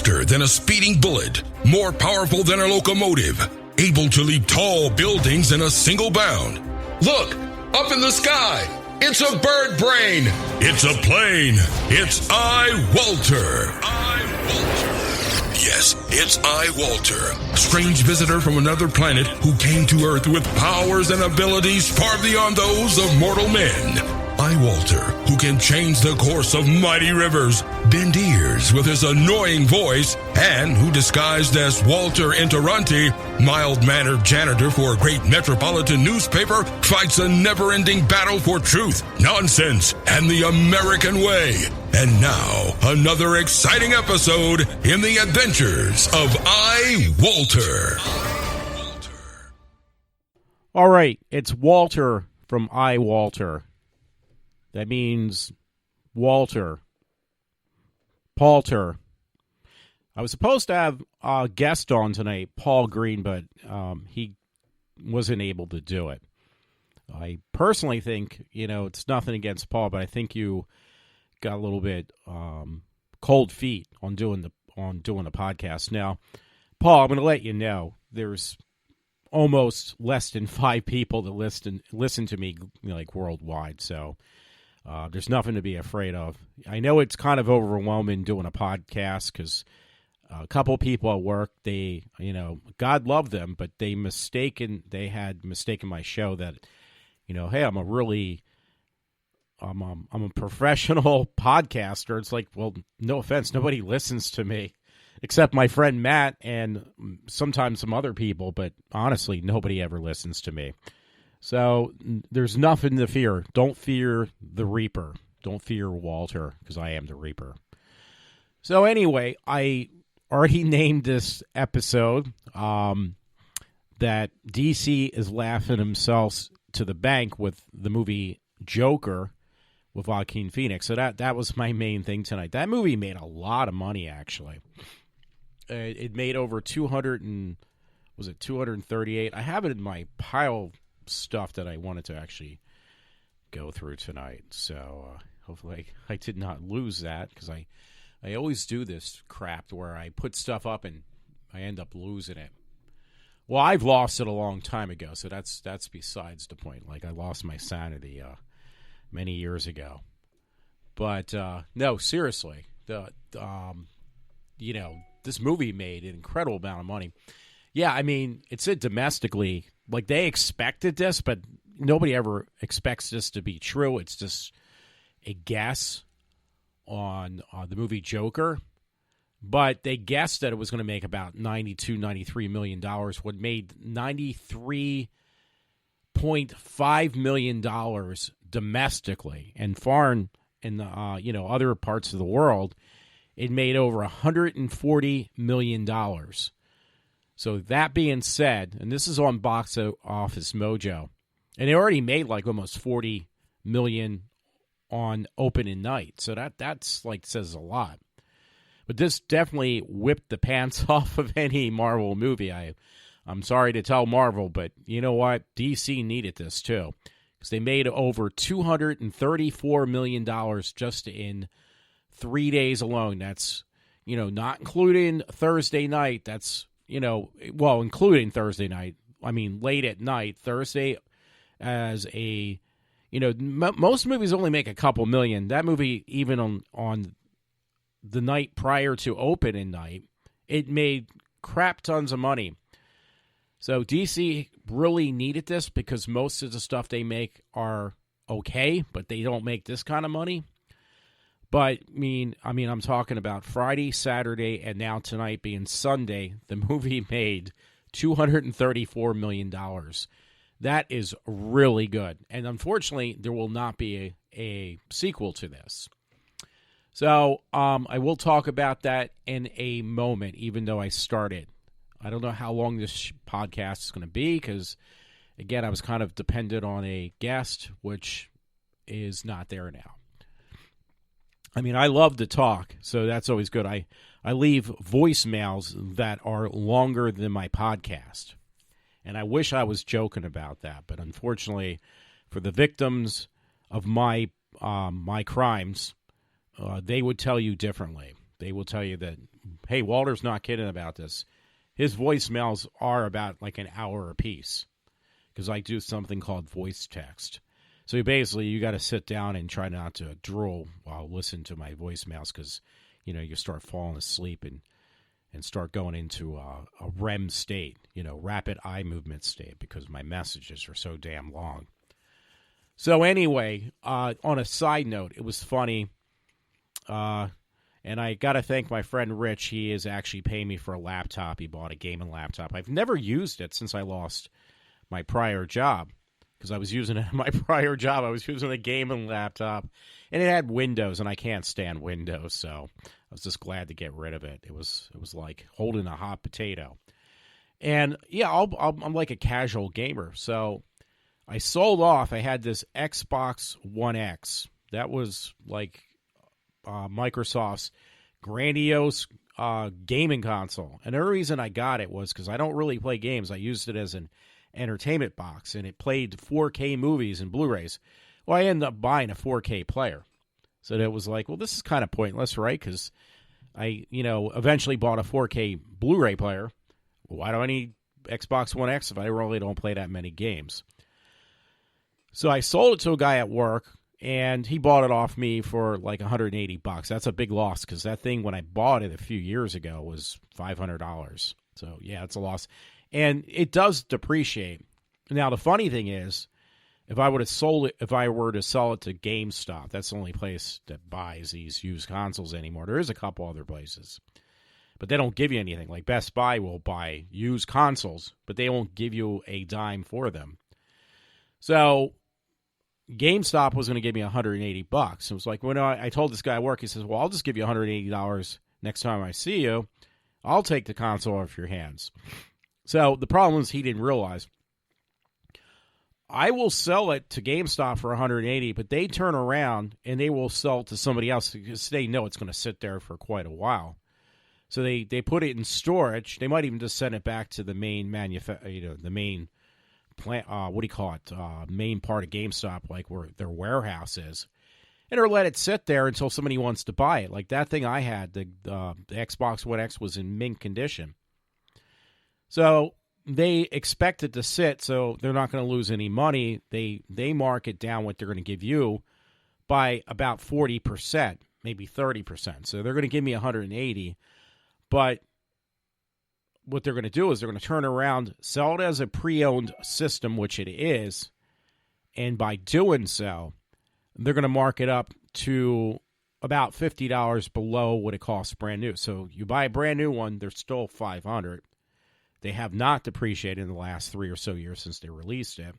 Faster than a speeding bullet, more powerful than a locomotive, able to leap tall buildings in a single bound. Look, up in the sky, it's a bird brain, it's a plane, it's iWalter. Yes, it's iWalter, strange visitor from another planet who came to Earth with powers and abilities far beyond those of mortal men. iWalter, who can change the course of mighty rivers, bend ears with his annoying voice, and who disguised as Walter Interranti, mild-mannered janitor for a great metropolitan newspaper, fights a never-ending battle for truth, nonsense, and the American way. And now, another exciting episode in the adventures of iWalter. All right, it's Walter from iWalter. That means Walter, Palter. I was supposed to have a guest on tonight, Paul Green, but he wasn't able to do it. I personally think, it's nothing against Paul, but I think you got a little bit cold feet on doing the podcast. Now, Paul, I'm going to let you know there's almost less than 5 people that listen to me worldwide, so there's nothing to be afraid of. I know it's kind of overwhelming doing a podcast because a couple of people at work, they, God love them, but they had mistaken my show that, hey, I'm a professional podcaster. It's like, well, no offense, nobody listens to me except my friend Matt and sometimes some other people, but honestly, nobody ever listens to me. So there's nothing to fear. Don't fear the Reaper. Don't fear Walter, because I am the Reaper. So anyway, I already named this episode that DC is laughing themselves to the bank with the movie Joker with Joaquin Phoenix. So that was my main thing tonight. That movie made a lot of money, actually. It made over 238? I have it in my pile of stuff that I wanted to actually go through tonight. So hopefully I did not lose that, because I always do this crap where I put stuff up and I end up losing it. Well, I've lost it a long time ago, so that's besides the point. Like, I lost my sanity many years ago. But no, seriously, this movie made an incredible amount of money. Yeah, I mean, it said domestically, like, they expected this, but nobody ever expects this to be true. It's just a guess on the movie Joker. But they guessed that it was going to make about $93 million, what made $93.5 million domestically. And foreign, in the, other parts of the world, it made over $140 million. So that being said, and this is on Box Office Mojo, and it already made like almost $40 million on opening night. So that's like says a lot. But this definitely whipped the pants off of any Marvel movie. I'm sorry to tell Marvel, but you know what? DC needed this too, because they made over $234 million just in 3 days alone. That's, not including Thursday night. That's, including Thursday night. I mean, late at night, Thursday as a, most movies only make a couple million. That movie, even on the night prior to opening night, it made crap tons of money. So DC really needed this, because most of the stuff they make are okay, but they don't make this kind of money. But I'm talking about Friday, Saturday, and now tonight being Sunday. The movie made $234 million. That is really good. And unfortunately, there will not be a sequel to this. So I will talk about that in a moment, even though I started. I don't know how long this podcast is going to be, because, again, I was kind of dependent on a guest, which is not there now. I mean, I love to talk, so that's always good. I leave voicemails that are longer than my podcast, and I wish I was joking about that, but unfortunately, for the victims of my crimes, they would tell you differently. They will tell you that, hey, Walter's not kidding about this. His voicemails are about like an hour apiece because I do something called voice text. So basically, you got to sit down and try not to drool while listening to my voicemails because, you start falling asleep and start going into a REM state, rapid eye movement state because my messages are so damn long. So anyway, on a side note, it was funny, and I got to thank my friend Rich. He is actually paying me for a laptop. He bought a gaming laptop. I've never used it since I lost my prior job because I was using it in my prior job. I was using a gaming laptop, and it had Windows, and I can't stand Windows, so I was just glad to get rid of it. It was like holding a hot potato. And, yeah, I'm like a casual gamer, so I sold off. I had this Xbox One X. That was like Microsoft's grandiose gaming console. And the reason I got it was because I don't really play games. I used it as an entertainment box, and it played 4K movies and Blu-rays. Well, I ended up buying a 4K player. So that was like, well, this is kind of pointless, right? Because I, eventually bought a 4K Blu-ray player. Why do I need Xbox One X if I really don't play that many games? So I sold it to a guy at work, and he bought it off me for like $180. That's a big loss because that thing, when I bought it a few years ago, was $500. So, yeah, it's a loss. And it does depreciate. Now, the funny thing is, if I were to sell it to GameStop, that's the only place that buys these used consoles anymore. There is a couple other places, but they don't give you anything. Like Best Buy will buy used consoles, but they won't give you a dime for them. So GameStop was going to give me $180. It was like, when I told this guy at work, he says, well, I'll just give you $180 next time I see you. I'll take the console off your hands. So the problem is he didn't realize I will sell it to GameStop for $180, but they turn around and they will sell it to somebody else because they know it's going to sit there for quite a while. So they put it in storage. They might even just send it back to the main the main plant. Main part of GameStop, like where their warehouse is, and or let it sit there until somebody wants to buy it. Like that thing I had, the Xbox One X was in mint condition. So they expect it to sit, so they're not going to lose any money. They mark it down what they're going to give you by about 40%, maybe 30%. So they're going to give me $180, but what they're going to do is they're going to turn around, sell it as a pre-owned system, which it is, and by doing so, they're going to mark it up to about $50 below what it costs brand new. So you buy a brand new one, they're still $500. They have not depreciated in the last 3 or so years since they released it.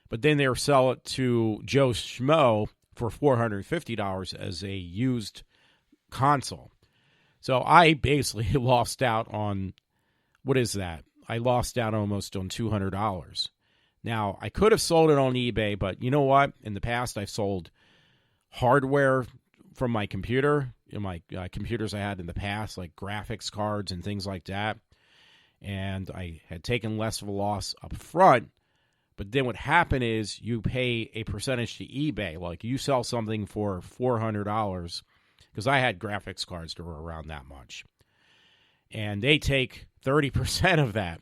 But then they'll sell it to Joe Schmo for $450 as a used console. So I basically lost out on, what is that? I lost out almost on $200. Now, I could have sold it on eBay, but you know what? In the past, I've sold hardware from my computer, my computers I had in the past, like graphics cards and things like that. And I had taken less of a loss up front. But then what happened is you pay a percentage to eBay. Like you sell something for $400, because I had graphics cards that were around that much. And they take 30% of that.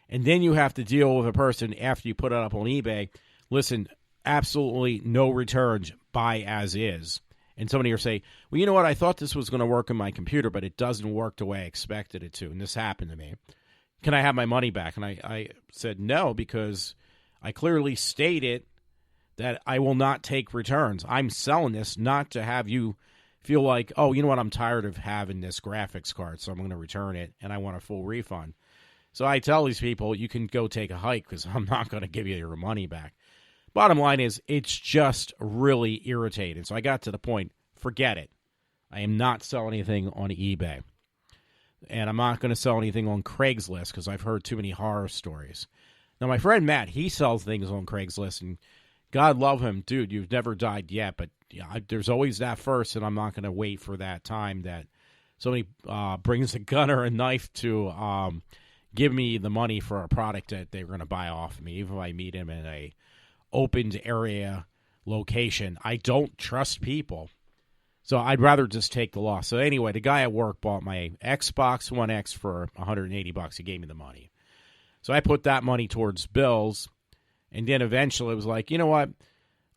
And then you have to deal with a person after you put it up on eBay. Listen, absolutely no returns, buy as is. And somebody will say, well, you know what? I thought this was going to work on my computer, but it doesn't work the way I expected it to. And this happened to me. Can I have my money back? And I said no, because I clearly stated that I will not take returns. I'm selling this not to have you feel like, oh, you know what? I'm tired of having this graphics card, so I'm going to return it, and I want a full refund. So I tell these people, you can go take a hike because I'm not going to give you your money back. Bottom line is, it's just really irritating. So I got to the point, forget it. I am not selling anything on eBay. And I'm not going to sell anything on Craigslist because I've heard too many horror stories. Now, my friend Matt, he sells things on Craigslist, and God love him. Dude, you've never died yet, but yeah, there's always that first, and I'm not going to wait for that time that somebody brings a gun or a knife to give me the money for a product that they're going to buy off of me, even if I meet him in a opened area location. I don't trust people. So I'd rather just take the loss. So anyway, the guy at work bought my Xbox One X for $180. He gave me the money. So I put that money towards bills. And then eventually it was like, you know what?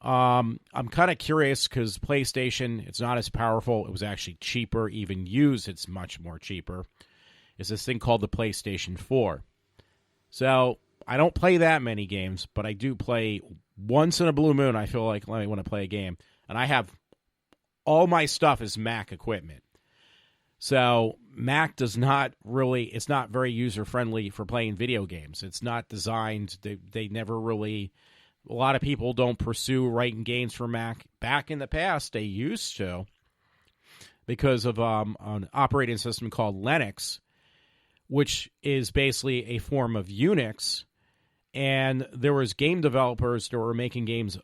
I'm kind of curious because PlayStation, it's not as powerful. It was actually cheaper. Even used, it's much more cheaper. It's this thing called the PlayStation 4. So I don't play that many games, but I do play once in a blue moon. I feel like I want to play a game. And I have all my stuff is Mac equipment. So Mac does not really, it's not very user-friendly for playing video games. It's not designed, they never really, a lot of people don't pursue writing games for Mac. Back in the past, they used to because of an operating system called Linux, which is basically a form of Unix. And there was game developers that were making games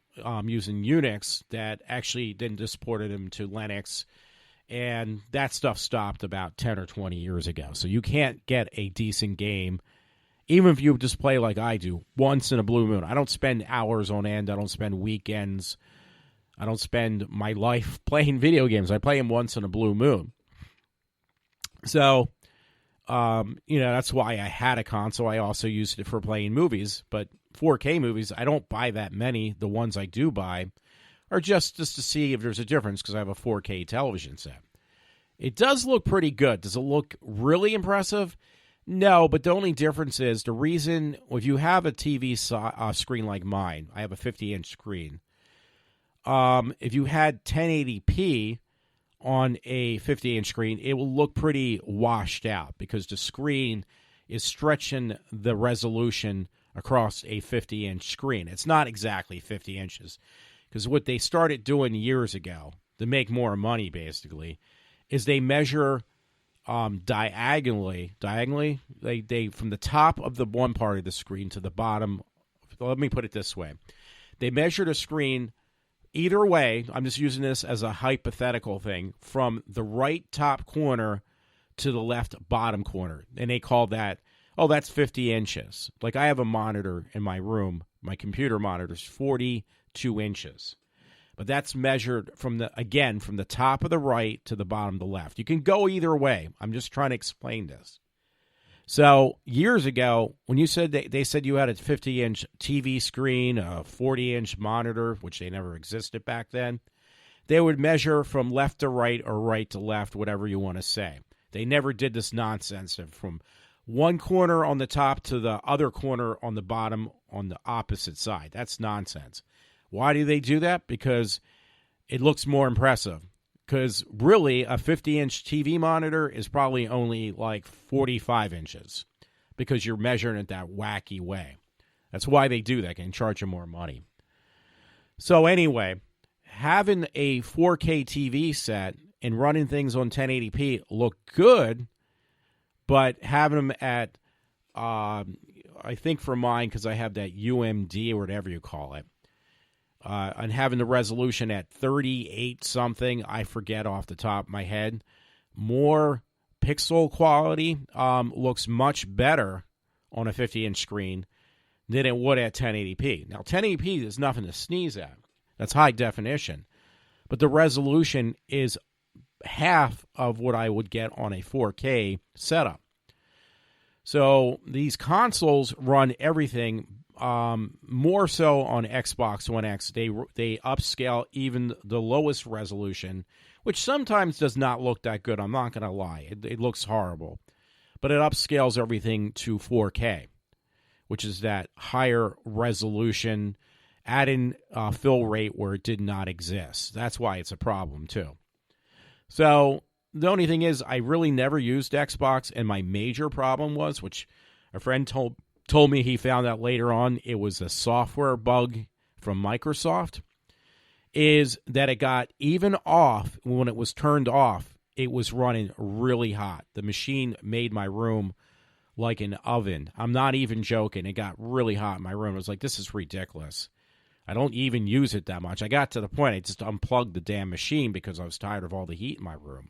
using Unix that actually then exported them to Linux. And that stuff stopped about 10 or 20 years ago. So you can't get a decent game, even if you just play like I do, once in a blue moon. I don't spend hours on end. I don't spend weekends. I don't spend my life playing video games. I play them once in a blue moon. So, that's why I had a console. I also used it for playing movies. But 4K movies, I don't buy that many. The ones I do buy are just to see if there's a difference because I have a 4K television set. It does look pretty good. Does it look really impressive? No, but the only difference is the reason, if you have a TV screen like mine, I have a 50-inch screen. If you had 1080p on a 50-inch screen, it will look pretty washed out because the screen is stretching the resolution across a 50-inch screen. It's not exactly 50 inches. Because what they started doing years ago to make more money, basically, is they measure diagonally. They from the top of the one part of the screen to the bottom. Let me put it this way: they measure the screen either way. I'm just using this as a hypothetical thing, from the right top corner to the left bottom corner, and they call that, that's 50 inches. Like I have a monitor in my room. My computer monitor is 42 inches. But that's measured from the top of the right to the bottom of the left. You can go either way. I'm just trying to explain this. So years ago, when you said they said you had a 50-inch TV screen, a 40-inch monitor, which they never existed back then, they would measure from left to right or right to left, whatever you want to say. They never did this nonsense of from one corner on the top to the other corner on the bottom on the opposite side. That's nonsense. Why do they do that? Because it looks more impressive. Because really, a 50-inch TV monitor is probably only like 45 inches because you're measuring it that wacky way. That's why they do that. They can charge you more money. So anyway, having a 4K TV set and running things on 1080p look good, but having them at, I think for mine, because I have that UMD or whatever you call it, and having the resolution at 38 something, I forget off the top of my head, more pixel quality looks much better on a 50-inch screen than it would at 1080p. Now, 1080p is nothing to sneeze at. That's high definition. But the resolution is half of what I would get on a 4K setup. So these consoles run everything. More so on Xbox One X, they upscale even the lowest resolution, which sometimes does not look that good. I'm not going to lie. It looks horrible. But it upscales everything to 4K, which is that higher resolution, add-in fill rate where it did not exist. That's why it's a problem, too. So the only thing is I really never used Xbox, and my major problem was, which a friend told me he found out later on it was a software bug from Microsoft, is that it got even off when it was turned off, it was running really hot. The machine made my room like an oven. I'm not even joking. It got really hot in my room. I was like, this is ridiculous. I don't even use it that much. I got to the point I just unplugged the damn machine because I was tired of all the heat in my room.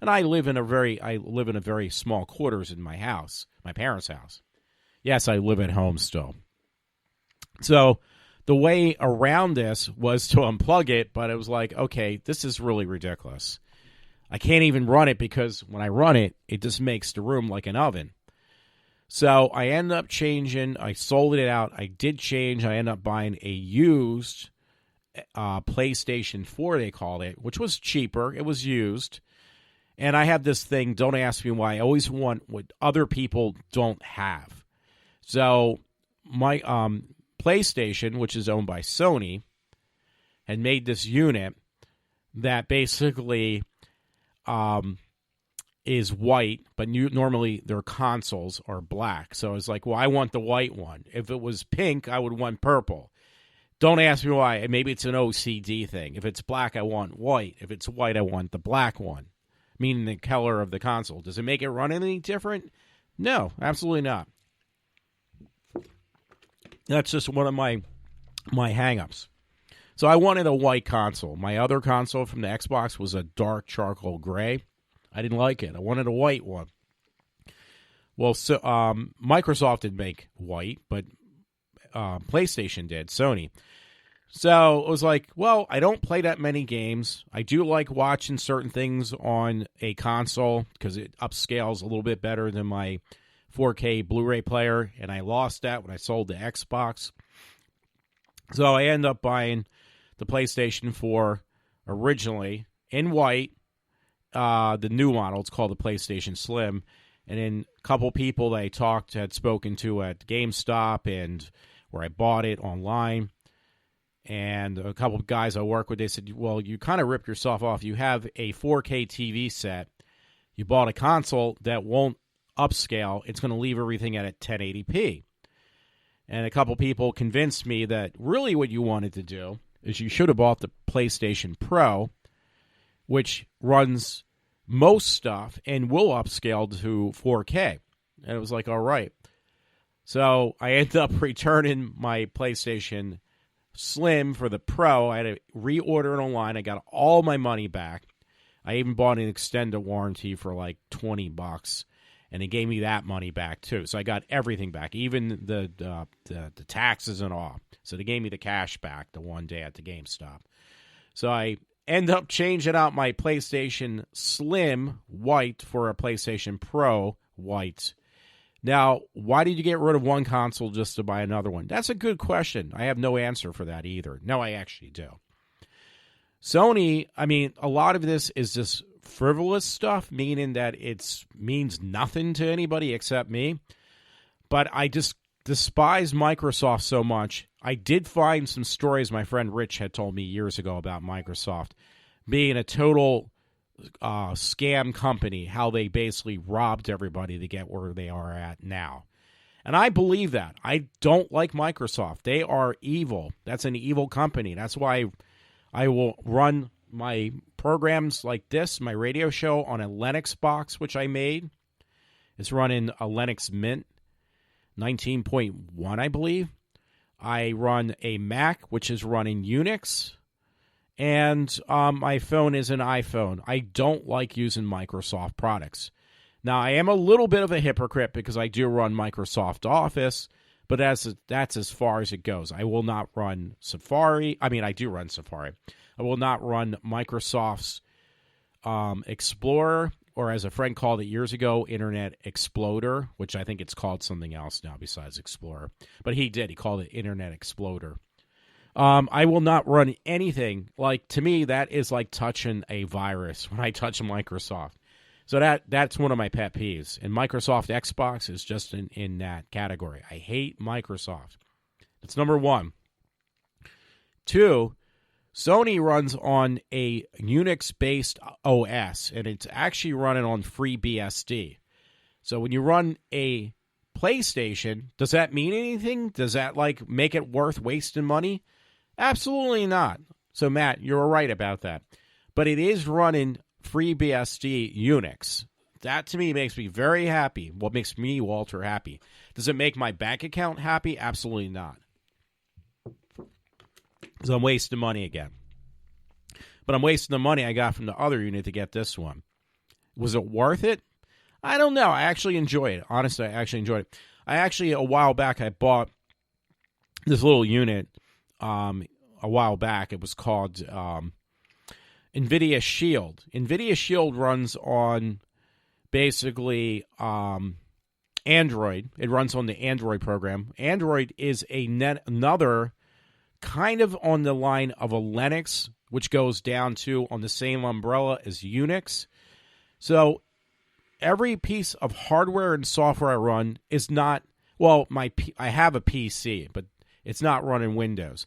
And I live in a very small quarters in my house, my parents' house. Yes, I live at home still. So the way around this was to unplug it, but it was like, okay, this is really ridiculous. I can't even run it because when I run it, it just makes the room like an oven. So I ended up changing. I sold it out. I did change. I ended up buying a used PlayStation 4, they called it, which was cheaper. It was used. And I have this thing, don't ask me why, I always want what other people don't have. So my PlayStation, which is owned by Sony, had made this unit that basically is white, but normally their consoles are black. So it's like, well, I want the white one. If it was pink, I would want purple. Don't ask me why. Maybe it's an OCD thing. If it's black, I want white. If it's white, I want the black one, meaning the color of the console. Does it make it run any different? No, absolutely not. That's just one of my hang-ups. So I wanted a white console. My other console from the Xbox was a dark charcoal gray. I didn't like it. I wanted a white one. Well, so Microsoft did make white, but PlayStation did, Sony. So it was like, well, I don't play that many games. I do like watching certain things on a console because it upscales a little bit better than my 4K Blu-ray player, and I lost that when I sold the Xbox. So I ended up buying the PlayStation 4 originally in white, the new model. It's called the PlayStation Slim. And then a couple people that I had spoken to at GameStop and where I bought it online, and a couple of guys I work with, they said, well, you kind of ripped yourself off. You have a 4K TV set. You bought a console that won't upscale. It's going to leave everything at 1080p. And a couple people convinced me that really what you wanted to do is you should have bought the PlayStation Pro, which runs most stuff and will upscale to 4K. And it was like, all right. So I ended up returning my PlayStation Slim for the Pro. I had to reorder it online. I got all my money back. I even bought an extended warranty for like $20, and they gave me that money back too. So I got everything back, even the taxes and all. So they gave me the cash back the one day at the GameStop. So I end up changing out my PlayStation Slim white for a PlayStation Pro white. Now, why did you get rid of one console just to buy another one? That's a good question. I have no answer for that either. No, I actually do. Sony, I mean, a lot of this is just frivolous stuff, meaning that it means nothing to anybody except me. But I just despise Microsoft so much. I did find some stories my friend Rich had told me years ago about Microsoft being a total scam company, how they basically robbed everybody to get where they are at now. And I believe that. I don't like Microsoft. They are evil. That's an evil company. That's why I will run my programs like this, my radio show, on a Linux box, which I made. It's running a Linux Mint 19.1, I believe. I run a Mac, which is running Unix. And my phone is an iPhone. I don't like using Microsoft products. Now, I am a little bit of a hypocrite because I do run Microsoft Office, but that's as far as it goes. I will not run Safari. I mean, I do run Safari. I will not run Microsoft's Explorer, or as a friend called it years ago, Internet Exploder, which I think it's called something else now besides Explorer. But he called it Internet Exploder. I will not run anything. Like, to me, that is like touching a virus when I touch Microsoft. So that's one of my pet peeves. And Microsoft Xbox is just in that category. I hate Microsoft. That's number one. Two, Sony runs on a Unix-based OS, and it's actually running on FreeBSD. So when you run a PlayStation, does that mean anything? Does that like make it worth wasting money? Absolutely not. So Matt, you're right about that. But it is running FreeBSD Unix. That to me makes me very happy. What makes me, Walter, happy? Does it make my bank account happy? Absolutely not. So I'm wasting money again. But I'm wasting the money I got from the other unit to get this one. Was it worth it? I don't know. I actually enjoy it. Honestly, I actually enjoyed it. A while back, I bought this little unit a while back. It was called NVIDIA Shield. NVIDIA Shield runs on basically Android. It runs on the Android program. Android is another kind of on the line of a Linux, which goes down to on the same umbrella as Unix. So every piece of hardware and software I run is not, well, I have a PC, but it's not running Windows.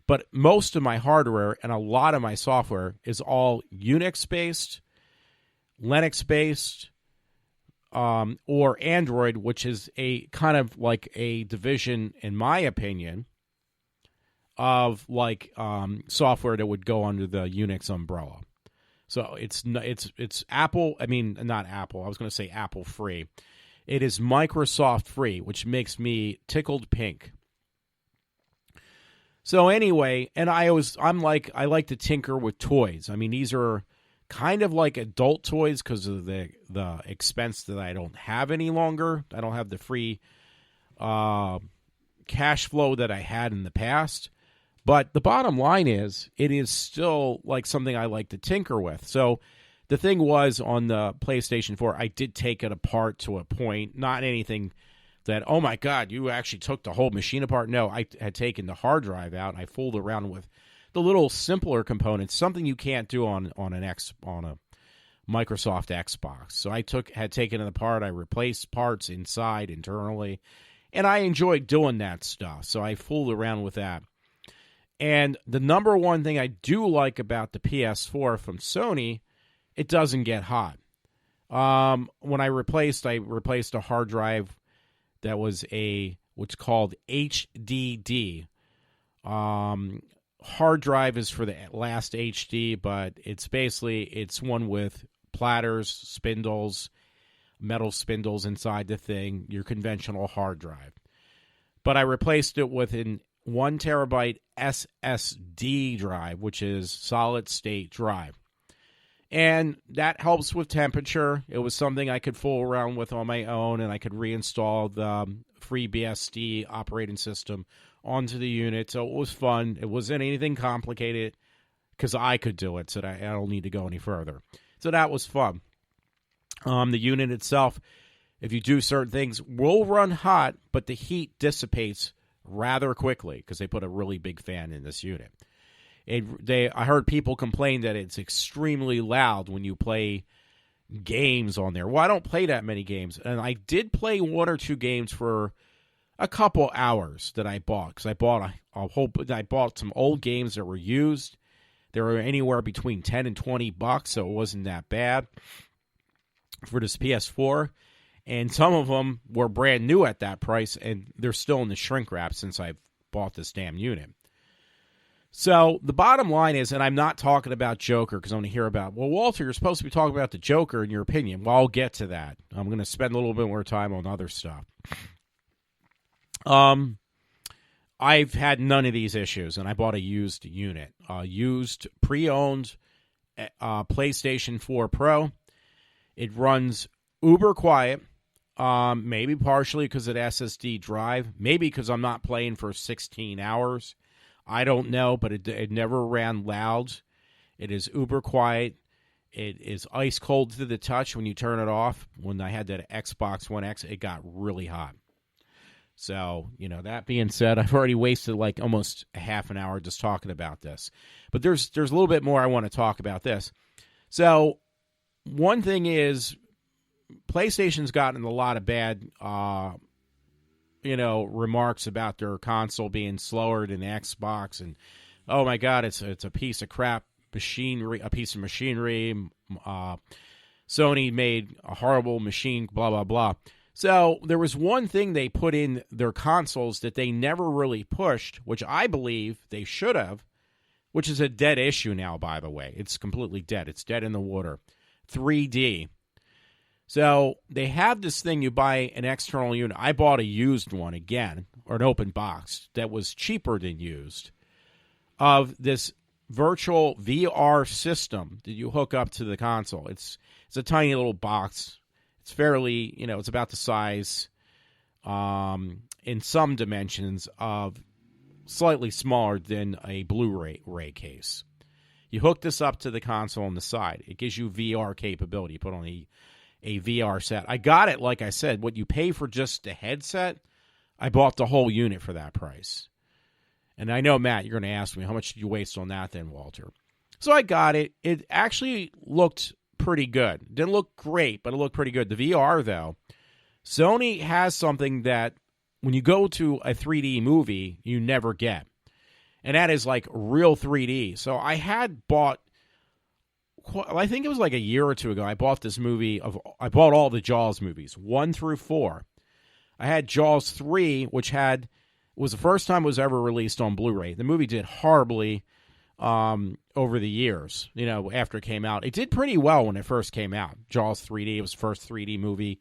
But most of my hardware and a lot of my software is all Unix-based, Linux-based, or Android, which is a kind of like a division, in my opinion, of like software that would go under the Unix umbrella. So it's Apple. I mean, not Apple. I was going to say Apple free. It is Microsoft free, which makes me tickled pink. So anyway, and I like to tinker with toys. I mean, these are kind of like adult toys because of the expense that I don't have any longer. I don't have the free cash flow that I had in the past. But the bottom line is, it is still like something I like to tinker with. So the thing was, on the PlayStation 4, I did take it apart to a point. Not anything that, oh my God, you actually took the whole machine apart. No, I had taken the hard drive out, and I fooled around with the little simpler components, something you can't do on a Microsoft Xbox. So I had taken it apart. I replaced parts inside, internally, and I enjoyed doing that stuff. So I fooled around with that. And the number one thing I do like about the PS4 from Sony, it doesn't get hot. When I replaced a hard drive that was what's called HDD. Hard drive is for the last HD, but it's one with platters, spindles, metal spindles inside the thing, your conventional hard drive. But I replaced it with an 1 terabyte SSD drive, which is solid state drive. And that helps with temperature. It was something I could fool around with on my own, and I could reinstall the FreeBSD operating system onto the unit. So it was fun. It wasn't anything complicated because I could do it, so that I don't need to go any further. So that was fun. The unit itself, if you do certain things, will run hot, but the heat dissipates rather quickly because they put a really big fan in this unit. I heard people complain that it's extremely loud when you play games on there. Well, I don't play that many games, and I did play one or two games for a couple hours that I bought, because I bought some old games that were used. They were anywhere between $10 and $20, so it wasn't that bad for this PS4. And some of them were brand new at that price, and they're still in the shrink wrap since I bought this damn unit. So the bottom line is, and I'm not talking about Joker because I'm going to hear about, well, Walter, you're supposed to be talking about the Joker in your opinion. Well, I'll get to that. I'm going to spend a little bit more time on other stuff. I've had none of these issues, and I bought a used unit. Used, pre-owned PlayStation 4 Pro. It runs uber quiet. Maybe partially because of the SSD drive. Maybe because I'm not playing for 16 hours. I don't know, but it never ran loud. It is uber quiet. It is ice cold to the touch when you turn it off. When I had that Xbox One X, it got really hot. So, that being said, I've already wasted like almost a half an hour just talking about this. But there's a little bit more I want to talk about this. So, one thing is, PlayStation's gotten a lot of bad, remarks about their console being slower than the Xbox, and oh my God, it's a piece of crap machinery, a piece of machinery. Sony made a horrible machine, blah blah blah. So there was one thing they put in their consoles that they never really pushed, which I believe they should have, which is a dead issue now, by the way. It's completely dead. It's dead in the water. 3D. So they have this thing, you buy an external unit. I bought a used one again, or an open box, that was cheaper than used, of this virtual VR system that you hook up to the console. It's a tiny little box. It's fairly, it's about the size, in some dimensions, of slightly smaller than a Blu-ray case. You hook this up to the console on the side. It gives you VR capability. You put on a VR set. I got it, like I said, what you pay for just the headset, I bought the whole unit for that price. And I know, Matt, you're going to ask me, how much did you waste on that then, Walter? So I got it. It actually looked pretty good. Didn't look great, but it looked pretty good. The VR, though, Sony has something that when you go to a 3D movie, you never get. And that is like real 3D. So I had bought, I think it was like a year or two ago, I bought this movie. I bought all the Jaws movies, 1 through 4. I had Jaws 3, which was the first time it was ever released on Blu-ray. The movie did horribly over the years, after it came out. It did pretty well when it first came out. Jaws 3D, it was the first 3D movie.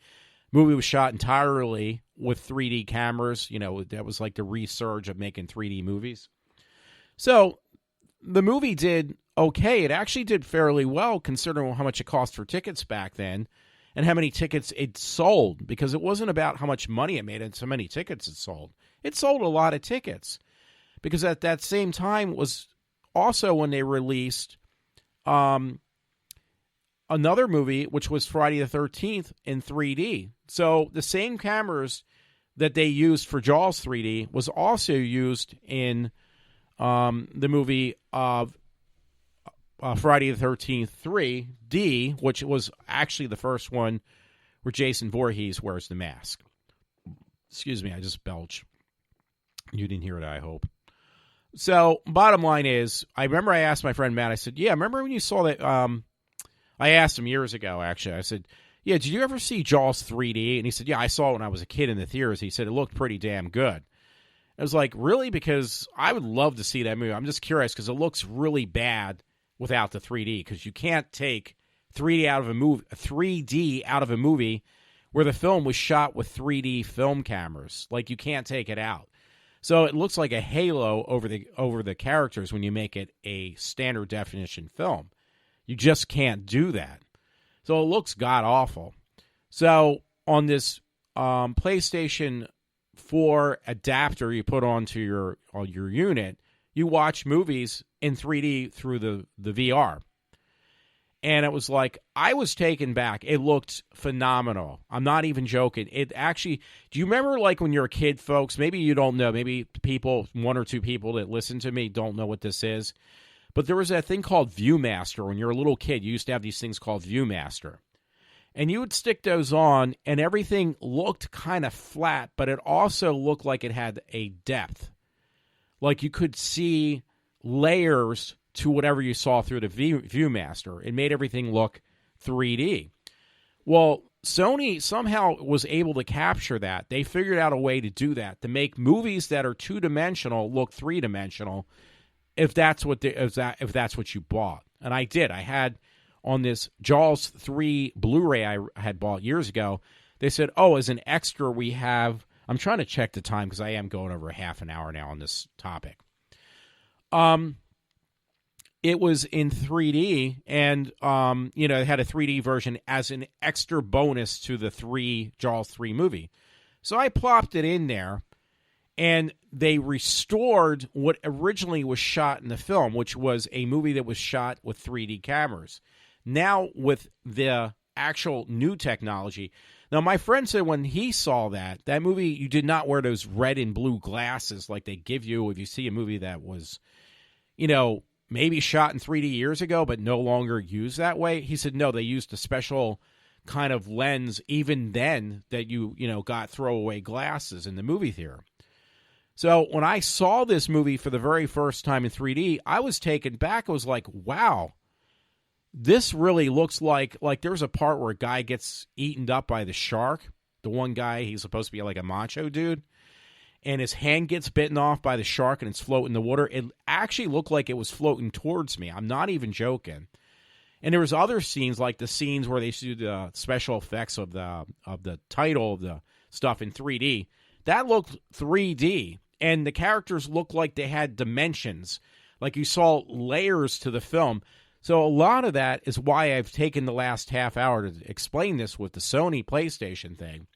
Movie was shot entirely with 3D cameras. That was like the resurge of making 3D movies. So the movie did okay. It actually did fairly well considering how much it cost for tickets back then and how many tickets it sold, because it wasn't about how much money it made and so many tickets it sold. It sold a lot of tickets because at that same time was also when they released another movie, which was Friday the 13th in 3D. So the same cameras that they used for Jaws 3D was also used in the movie of Friday the 13th 3D, which was actually the first one where Jason Voorhees wears the mask. Excuse me, I just belched. You didn't hear it, I hope. So, bottom line is, I remember I asked my friend Matt, I said, yeah, remember when you saw that, I asked him years ago, actually, I said, yeah, did you ever see Jaws 3D? And he said, yeah, I saw it when I was a kid in the theaters. He said, it looked pretty damn good. I was like, really? Because I would love to see that movie. I'm just curious because it looks really bad without the 3D, because you can't take 3D out of a movie where the film was shot with 3D film cameras. Like, you can't take it out. So it looks like a halo over the characters when you make it a standard definition film. You just can't do that. So it looks god-awful. So on this PlayStation 4 adapter you put onto your unit, you watch movies in 3D through the VR. And it was like, I was taken back. It looked phenomenal. I'm not even joking. It actually, do you remember like when you're a kid, folks? Maybe you don't know. Maybe one or two people that listen to me don't know what this is. But there was that thing called ViewMaster. When you're a little kid, you used to have these things called ViewMaster. And you would stick those on, and everything looked kind of flat, but it also looked like it had a depth. Like you could see layers to whatever you saw through the ViewMaster. It made everything look 3D. Well, Sony somehow was able to capture that. They figured out a way to do that, to make movies that are two-dimensional look three-dimensional, if that's what you bought. And I did. I had on this Jaws 3 Blu-ray I had bought years ago, they said, oh, as an extra we have, I'm trying to check the time because I am going over half an hour now on this topic. It was in 3D, and it had a 3D version as an extra bonus to the Jaws 3 movie. So I plopped it in there, and they restored what originally was shot in the film, which was a movie that was shot with 3D cameras. Now with the actual new technology. Now, my friend said when he saw that movie, you did not wear those red and blue glasses like they give you if you see a movie that was, maybe shot in 3D years ago, but no longer used that way. He said, no, they used a special kind of lens even then that you got throwaway glasses in the movie theater. So when I saw this movie for the very first time in 3D, I was taken back. I was like, wow, this really looks like there's a part where a guy gets eaten up by the shark. The one guy, he's supposed to be like a macho dude. And his hand gets bitten off by the shark and it's floating in the water. It actually looked like it was floating towards me. I'm not even joking. And there was other scenes, like the scenes where they do the special effects of the title of the stuff in 3D. That looked 3D. And the characters looked like they had dimensions. Like you saw layers to the film. So a lot of that is why I've taken the last half hour to explain this with the Sony PlayStation thing.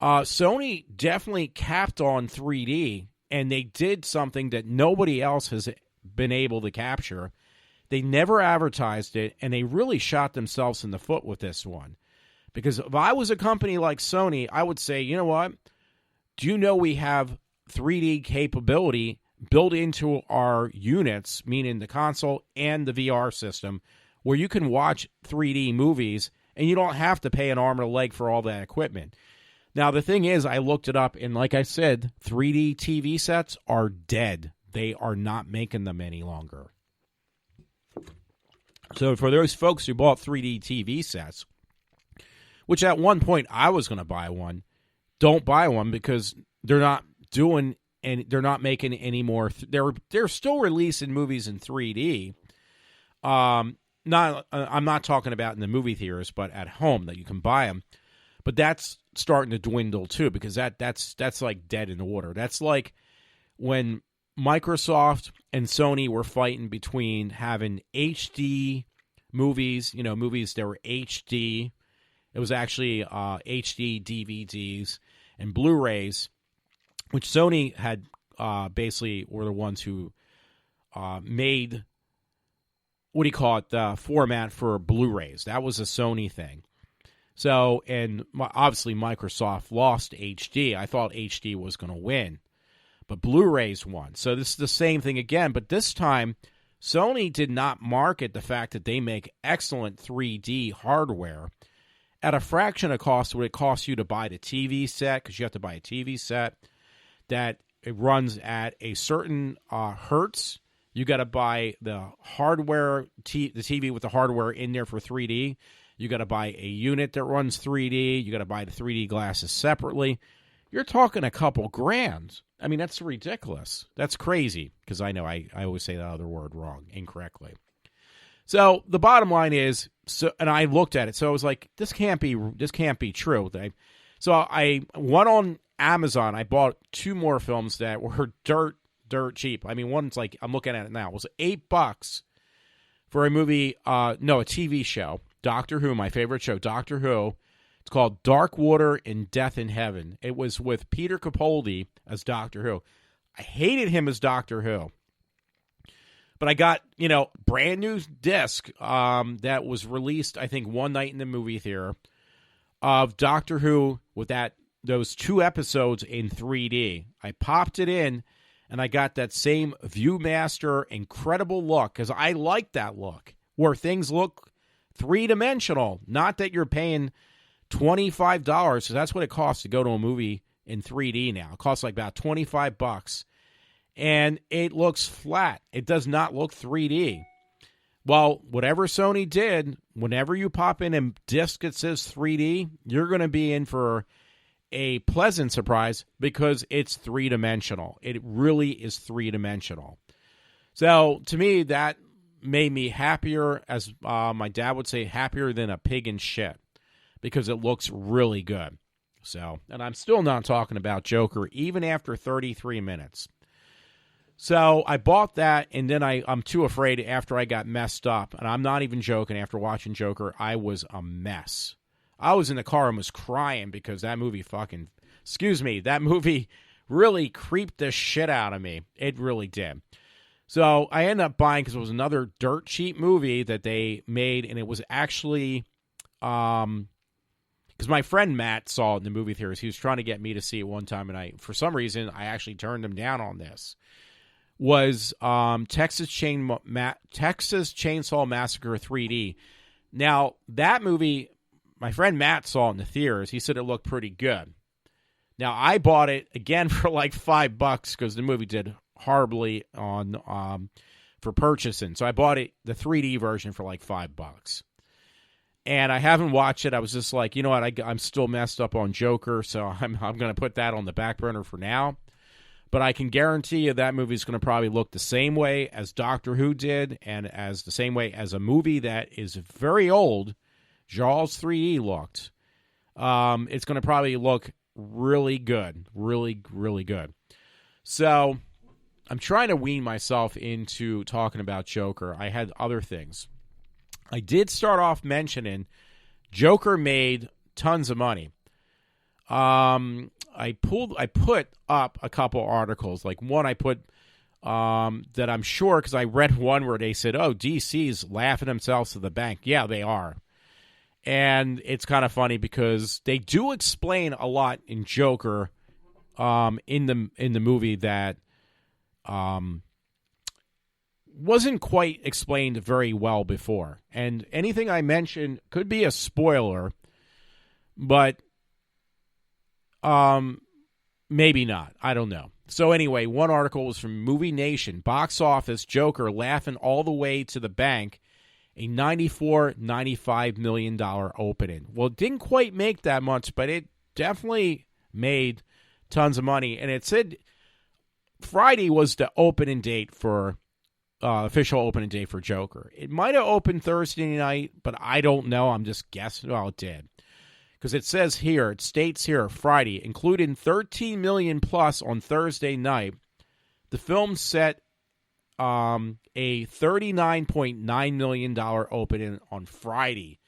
Sony definitely capped on 3D And they did something that nobody else has been able to capture. They never advertised it, and they really shot themselves in the foot with this one. Because if I was a company like Sony, I would say, you know what? Do you know we have 3D capability built into our units, meaning the console and the VR system, where you can watch 3D movies and you don't have to pay an arm and a leg for all that equipment. Now, the thing is, I looked it up, and like I said, 3D TV sets are dead. They are not making them any longer. So for those folks who bought 3D TV sets, which at one point I was going to buy one, don't buy one because they're not doing and they're not making any more. They're still releasing movies in 3D. I'm not talking about in the movie theaters, but at home that you can buy them. But that's starting to dwindle too, because that's like dead in the water. That's like when Microsoft and Sony were fighting between having HD movies, movies that were HD. It was actually HD DVDs and Blu-rays, which Sony had basically were the ones who made, the format for Blu-rays. That was a Sony thing. So, and obviously Microsoft lost HD. I thought HD was going to win, but Blu-rays won. So this is the same thing again, but this time Sony did not market the fact that they make excellent 3D hardware at a fraction of cost what it costs you to buy the TV set, because you have to buy a TV set that it runs at a certain hertz. You got to buy the hardware, the TV with the hardware in there for 3D. You got to buy a unit that runs 3D. You got to buy the 3D glasses separately. You're talking a couple grand. I mean, that's ridiculous. That's crazy, because I know I always say that other word wrong, incorrectly. So the bottom line is, and I looked at it, so I was like, this can't be true. So I went on Amazon. I bought 2 more films that were dirt cheap. I mean, one's like, I'm looking at it now, it was $8 for a movie, a TV show. Doctor Who, my favorite show, Doctor Who. It's called Dark Water and Death in Heaven. It was with Peter Capaldi as Doctor Who. I hated him as Doctor Who. But I got, brand new disc that was released, I think, one night in the movie theater of Doctor Who with those 2 episodes in 3D. I popped it in, and I got that same Viewmaster incredible look, because I like that look, where things look three-dimensional. Not that you're paying $25, because that's what it costs to go to a movie in 3D now. It costs like about $25. And it looks flat. It does not look 3D. Well, whatever Sony did, whenever you pop in a disc that says 3D, you're going to be in for a pleasant surprise, because it's three-dimensional. It really is three-dimensional. So, to me, that made me happier, as my dad would say, happier than a pig in shit, because it looks really good. So, and I'm still not talking about Joker, even after 33 minutes. So I bought that, and then I'm too afraid after I got messed up, and I'm not even joking, after watching Joker, I was a mess. I was in the car and was crying because that movie that movie really creeped the shit out of me. It really did. So I ended up buying, because it was another dirt cheap movie that they made, and it was actually, because my friend Matt saw it in the movie theaters. He was trying to get me to see it one time, and for some reason, I actually turned him down on this. Was Texas Chainsaw Massacre 3D. Now, that movie, my friend Matt saw it in the theaters. He said it looked pretty good. Now, I bought it, again, for like $5, because the movie did horribly for purchasing. So I bought it, the 3D version, for like $5. And I haven't watched it. I was just like, you know what, I'm still messed up on Joker, so I'm going to put that on the back burner for now. But I can guarantee you that movie's going to probably look the same way as Doctor Who did, and as the same way as a movie that is very old, Jaws 3D looked. It's going to probably look really good. Really, really good. So I'm trying to wean myself into talking about Joker. I had other things. I did start off mentioning Joker made tons of money. I put up a couple articles. Like one I put that I'm sure, because I read one where they said, "Oh, DC's laughing themselves to the bank." Yeah, they are. And it's kind of funny because they do explain a lot in Joker in the movie that wasn't quite explained very well before. And anything I mention could be a spoiler, but maybe not. I don't know. So anyway, one article was from Movie Nation. Box office, Joker laughing all the way to the bank. A $95 million opening. Well, it didn't quite make that much, but it definitely made tons of money. And it said Friday was the opening date for official opening date for Joker. It might have opened Thursday night, but I don't know. I'm just guessing. Well, it did. Because it says here, it states here, Friday, including $13 million plus on Thursday night. The film set a $39.9 million opening on Friday.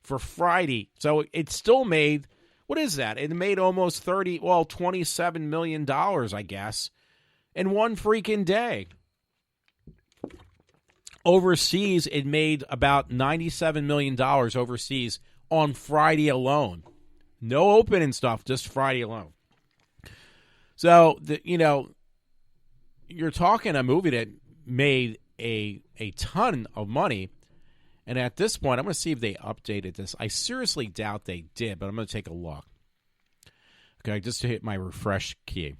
For Friday. So it still made, what is that? It made almost $27 million, I guess, in one freaking day. Overseas, it made about $97 million overseas on Friday alone. No opening stuff, just Friday alone. So, you're talking a movie that made a ton of money. And at this point, I'm going to see if they updated this. I seriously doubt they did, but I'm going to take a look. Okay, just to hit my refresh key.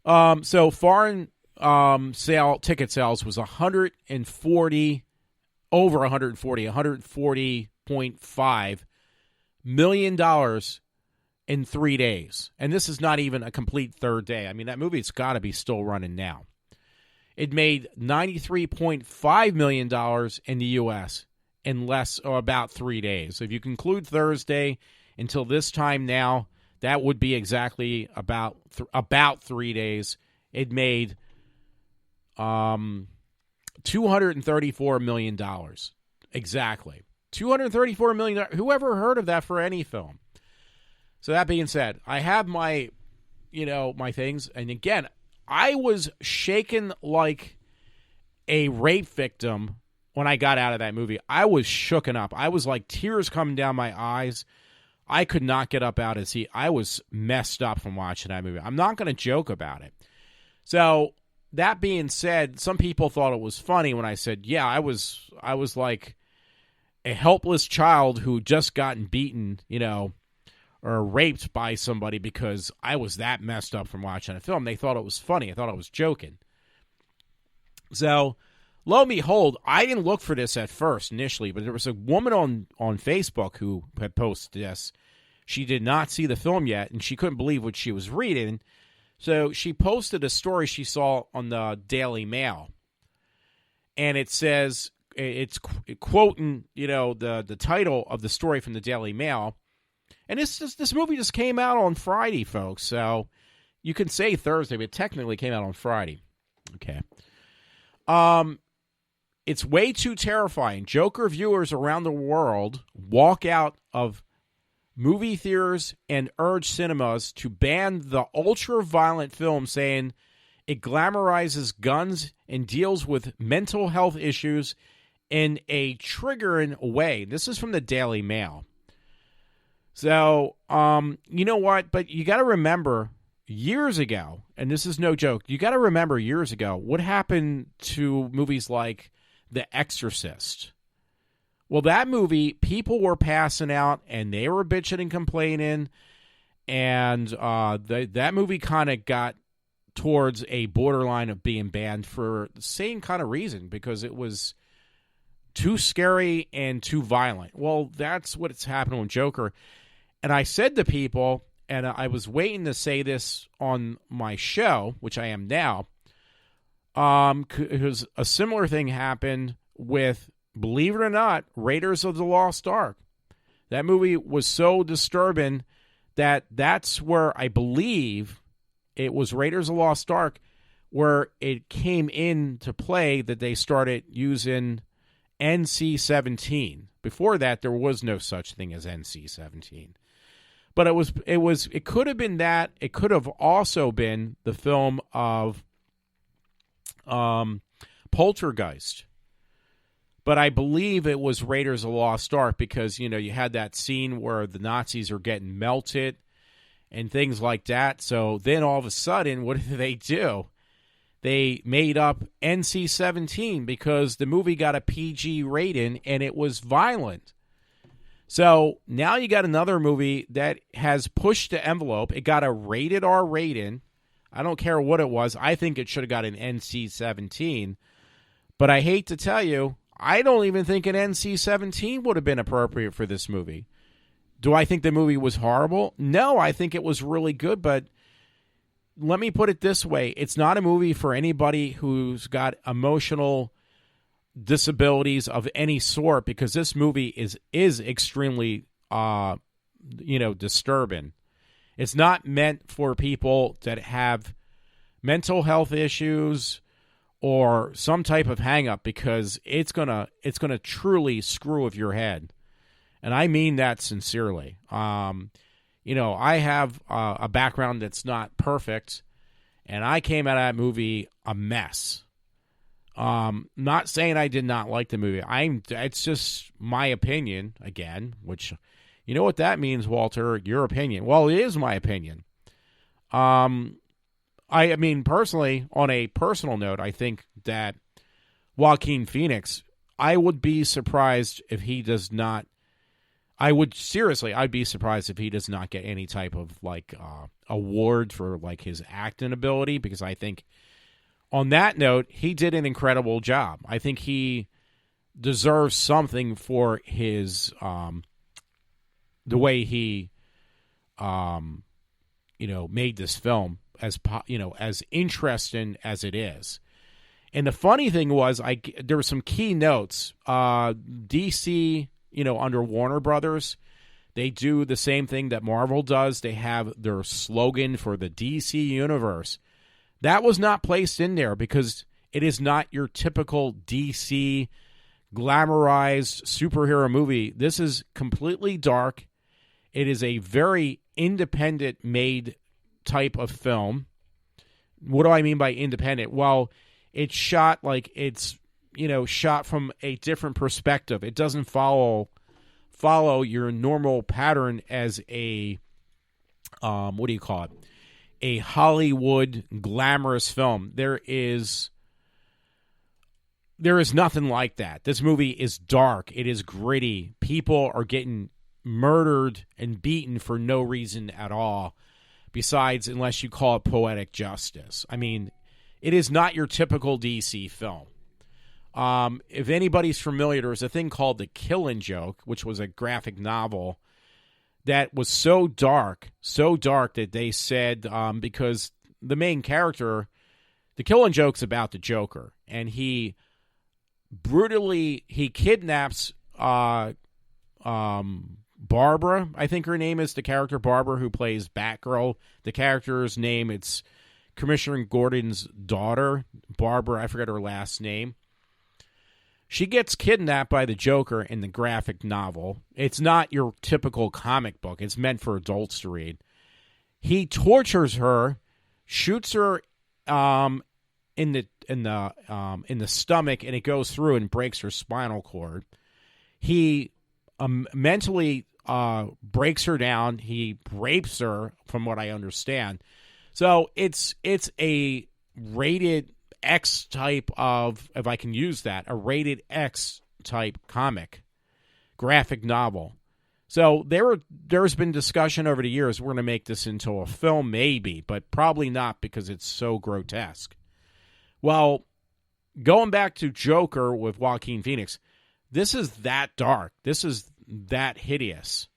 So foreign ticket sales was $140.5 million in 3 days. And this is not even a complete third day. I mean, that movie's got to be still running now. It made $93.5 million in the U.S. in about 3 days. So if you conclude Thursday until this time now, that would be exactly about 3 days. It made $234 million. Exactly. $234 million. Who ever heard of that for any film? So that being said, I have my things. And again, I was shaken like a rape victim when I got out of that movie. I was shooken up. I was like tears coming down my eyes. I could not get up out of the seat. I was messed up from watching that movie. I'm not going to joke about it. So that being said, some people thought it was funny when I said, yeah, I was like a helpless child who just gotten beaten, or raped by somebody because I was that messed up from watching a film. They thought it was funny. I thought I was joking. So, lo and behold, I didn't look for this at first initially, but there was a woman on Facebook who had posted this. She did not see the film yet, and she couldn't believe what she was reading. So she posted a story she saw on the Daily Mail. And it says, it's quoting, the title of the story from the Daily Mail. And this movie just came out on Friday, folks. So you can say Thursday, but it technically came out on Friday. Okay. It's way too terrifying. Joker viewers around the world walk out of movie theaters and urge cinemas to ban the ultra-violent film, saying it glamorizes guns and deals with mental health issues in a triggering way. This is from the Daily Mail. So, you know what? But you got to remember years ago, and this is no joke, you got to remember years ago what happened to movies like The Exorcist. Well, that movie, people were passing out, and they were bitching and complaining, and that movie kind of got towards a borderline of being banned for the same kind of reason, because it was too scary and too violent. Well, that's what's happening with Joker. And I said to people, and I was waiting to say this on my show, which I am now, because a similar thing happened with, believe it or not, Raiders of the Lost Ark. That movie was so disturbing that's where I believe it was Raiders of the Lost Ark where it came into play that they started using NC-17. Before that, there was no such thing as NC-17. But it could have been that. It could have also been the film of Poltergeist. But I believe it was Raiders of the Lost Ark because, you had that scene where the Nazis are getting melted and things like that. So then all of a sudden, what did they do? They made up NC-17 because the movie got a PG rating and it was violent. So now you got another movie that has pushed the envelope. It got a rated R rating. I don't care what it was. I think it should have got an NC-17. But I hate to tell you, I don't even think an NC-17 would have been appropriate for this movie. Do I think the movie was horrible? No, I think it was really good, but let me put it this way. It's not a movie for anybody who's got emotional disabilities of any sort because this movie is extremely, disturbing. It's not meant for people that have mental health issues or some type of hang-up because it's gonna truly screw with your head. And I mean that sincerely. I have a background that's not perfect, and I came out of that movie a mess. Not saying I did not like the movie. It's just my opinion, again, which, you know what that means, Walter, your opinion. Well, it is my opinion. I mean, personally, on a personal note, I think that Joaquin Phoenix, I would be surprised if he does not. I'd be surprised if he does not get any type of award for his acting ability, because I think on that note, he did an incredible job. I think he deserves something for his the way he made this film as interesting as it is. And the funny thing was, there were some key notes. DC, under Warner Brothers, they do the same thing that Marvel does. They have their slogan for the DC universe. That was not placed in there because it is not your typical DC glamorized superhero movie. This is completely dark. It is a very independent made type of film. What do I mean by independent? Well, it's shot shot from a different perspective. It doesn't follow your normal pattern as a a Hollywood glamorous film. There is nothing like that. This movie is dark. It is gritty. People are getting murdered and beaten for no reason at all, besides unless you call it poetic justice. I mean, it is not your typical DC film. If anybody's familiar, there was a thing called The Killing Joke, which was a graphic novel that was so dark that they said, because the main character, The Killing Joke's about the Joker, and he kidnaps Barbara, I think her name is, the character Barbara who plays Batgirl. The character's name, it's Commissioner Gordon's daughter, Barbara, I forget her last name. She gets kidnapped by the Joker in the graphic novel. It's not your typical comic book. It's meant for adults to read. He tortures her, shoots her in the stomach, and it goes through and breaks her spinal cord. He mentally breaks her down. He rapes her, from what I understand. So it's a rated X type of, if I can use that, a rated X type comic, graphic novel. So there's been discussion over the years, we're going to make this into a film maybe, but probably not because it's so grotesque. Well, going back to Joker with Joaquin Phoenix, this is that dark. This is that hideous.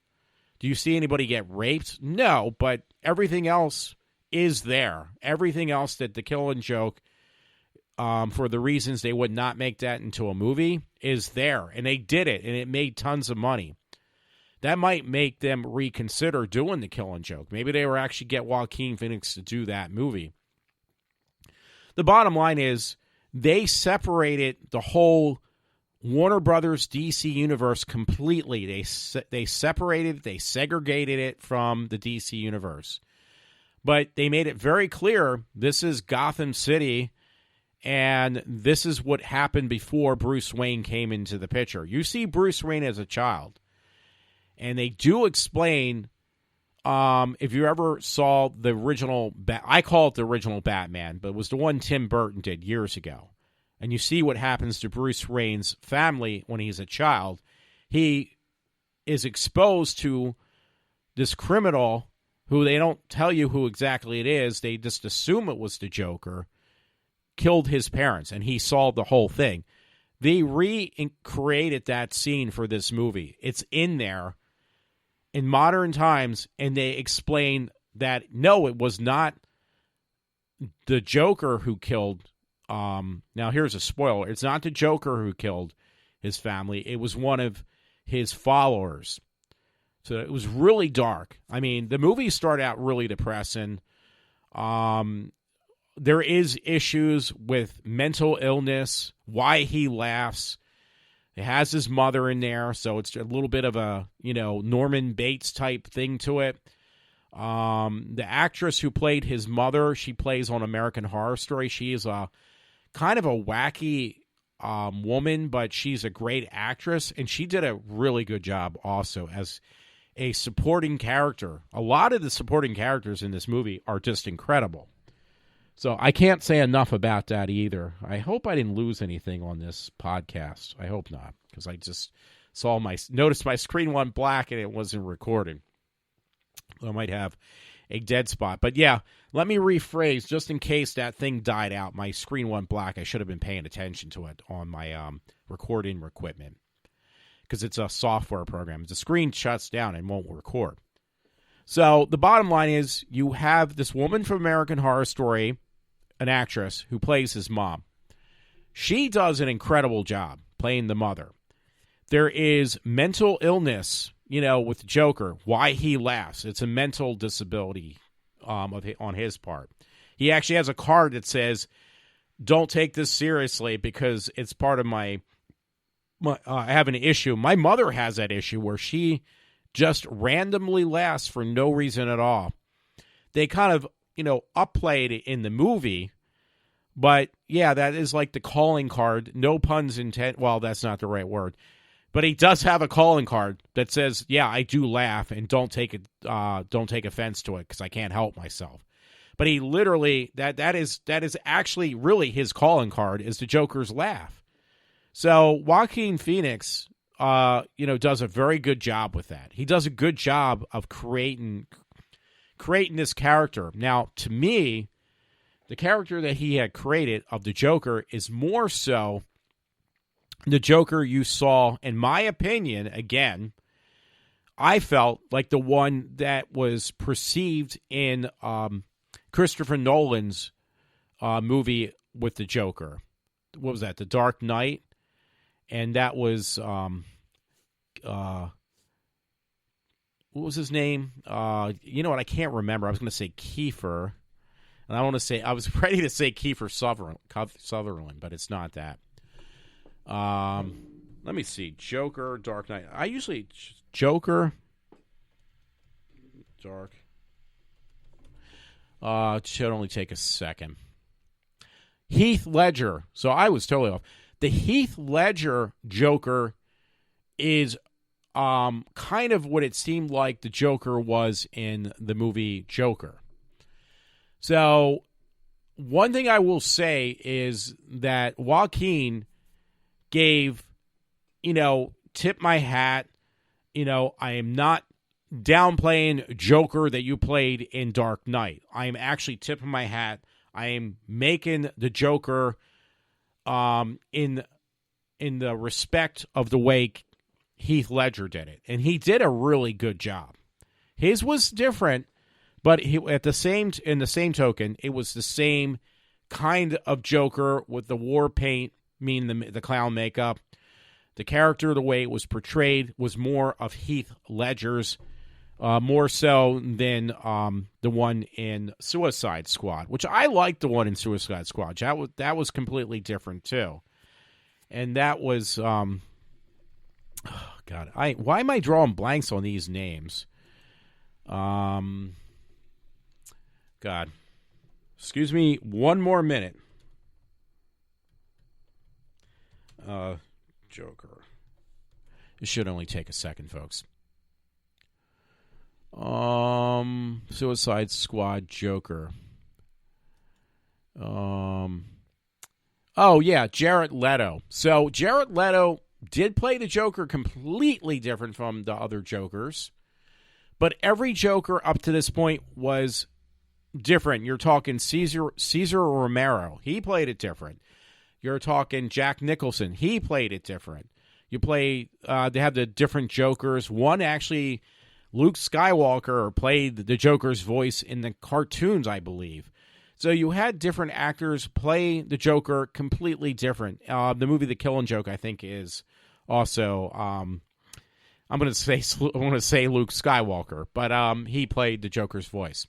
Do you see anybody get raped? No, but everything else is there. Everything else that The Killing Joke, for the reasons they would not make that into a movie, is there. And they did it, and it made tons of money. That might make them reconsider doing The Killing Joke. Maybe they will actually get Joaquin Phoenix to do that movie. The bottom line is, they separated the whole Warner Brothers DC Universe completely. They separated, they segregated it from the DC Universe. But they made it very clear this is Gotham City, and this is what happened before Bruce Wayne came into the picture. You see Bruce Wayne as a child, and they do explain, if you ever saw the original, I call it the original Batman, but it was the one Tim Burton did years ago. And you see what happens to Bruce Wayne's family when he's a child. He is exposed to this criminal who they don't tell you who exactly it is. They just assume it was the Joker, killed his parents, and he solved the whole thing. They recreated that scene for this movie. It's in there in modern times, and they explain that, no, it was not the Joker who killed. Now, here's a spoiler. It's not the Joker who killed his family. It was one of his followers. So it was really dark. I mean, the movie started out really depressing. There is issues with mental illness, why he laughs. It has his mother in there, so it's a little bit of a, Norman Bates type thing to it. The actress who played his mother, she plays on American Horror Story. She is a kind of a wacky woman, but she's a great actress, and she did a really good job also as a supporting character. A lot of the supporting characters in this movie are just incredible. So I can't say enough about that either. I hope I didn't lose anything on this podcast. I hope not, because I just noticed my screen went black and it wasn't recording. I might have a dead spot. But yeah, let me rephrase, just in case that thing died out. My screen went black. I should have been paying attention to it on my recording equipment, because it's a software program. The screen shuts down and won't record. So the bottom line is, you have this woman from American Horror Story, an actress who plays his mom. She does an incredible job playing the mother. There is mental illness, with the Joker, why he laughs. It's a mental disability on his part. He actually has a card that says, don't take this seriously because it's part of I have an issue. My mother has that issue where she just randomly laughs for no reason at all. They kind of, upplayed it in the movie, but yeah, that is like the calling card. No puns intended. Well, that's not the right word. But he does have a calling card that says, yeah, I do laugh, and don't take offense to it because I can't help myself. But he literally, that is actually really his calling card, is the Joker's laugh. So Joaquin Phoenix, does a very good job with that. He does a good job of creating this character. Now, to me, the character that he had created of the Joker is more so the Joker you saw, in my opinion, again, I felt like the one that was perceived in Christopher Nolan's movie with the Joker. What was that? The Dark Knight? And that was, what was his name? You know what? I can't remember. I was going to say Kiefer. And I was ready to say Kiefer Sutherland, but it's not that. Let me see. Joker, Dark Knight. I usually Joker, Dark. It should only take a second. Heath Ledger. So I was totally off. The Heath Ledger Joker is kind of what it seemed like the Joker was in the movie Joker. So one thing I will say is that Joaquin gave, tip my hat. I am not downplaying Joker that you played in Dark Knight. I am actually tipping my hat. I am making the Joker in the respect of the way Heath Ledger did it. And he did a really good job. His was different, but in the same token, it was the same kind of Joker with the war paint, meaning the clown makeup. The character, the way it was portrayed, was more of Heath Ledger's, more so than the one in Suicide Squad, which I liked the one in Suicide Squad. That was completely different too. And that was God. Why am I drawing blanks on these names? God. Excuse me one more minute. Joker. It should only take a second, folks. Suicide Squad Joker. Oh yeah, Jared Leto. So Jared Leto did play the Joker completely different from the other Jokers. But every Joker up to this point was different. You're talking Cesar Romero. He played it different. You're talking Jack Nicholson. He played it different. You play, they have the different Jokers. One actually, Luke Skywalker played the Joker's voice in the cartoons, I believe. So you had different actors play the Joker completely different. The movie The Killing Joke, I think, is also, I'm going to say Luke Skywalker, but he played the Joker's voice.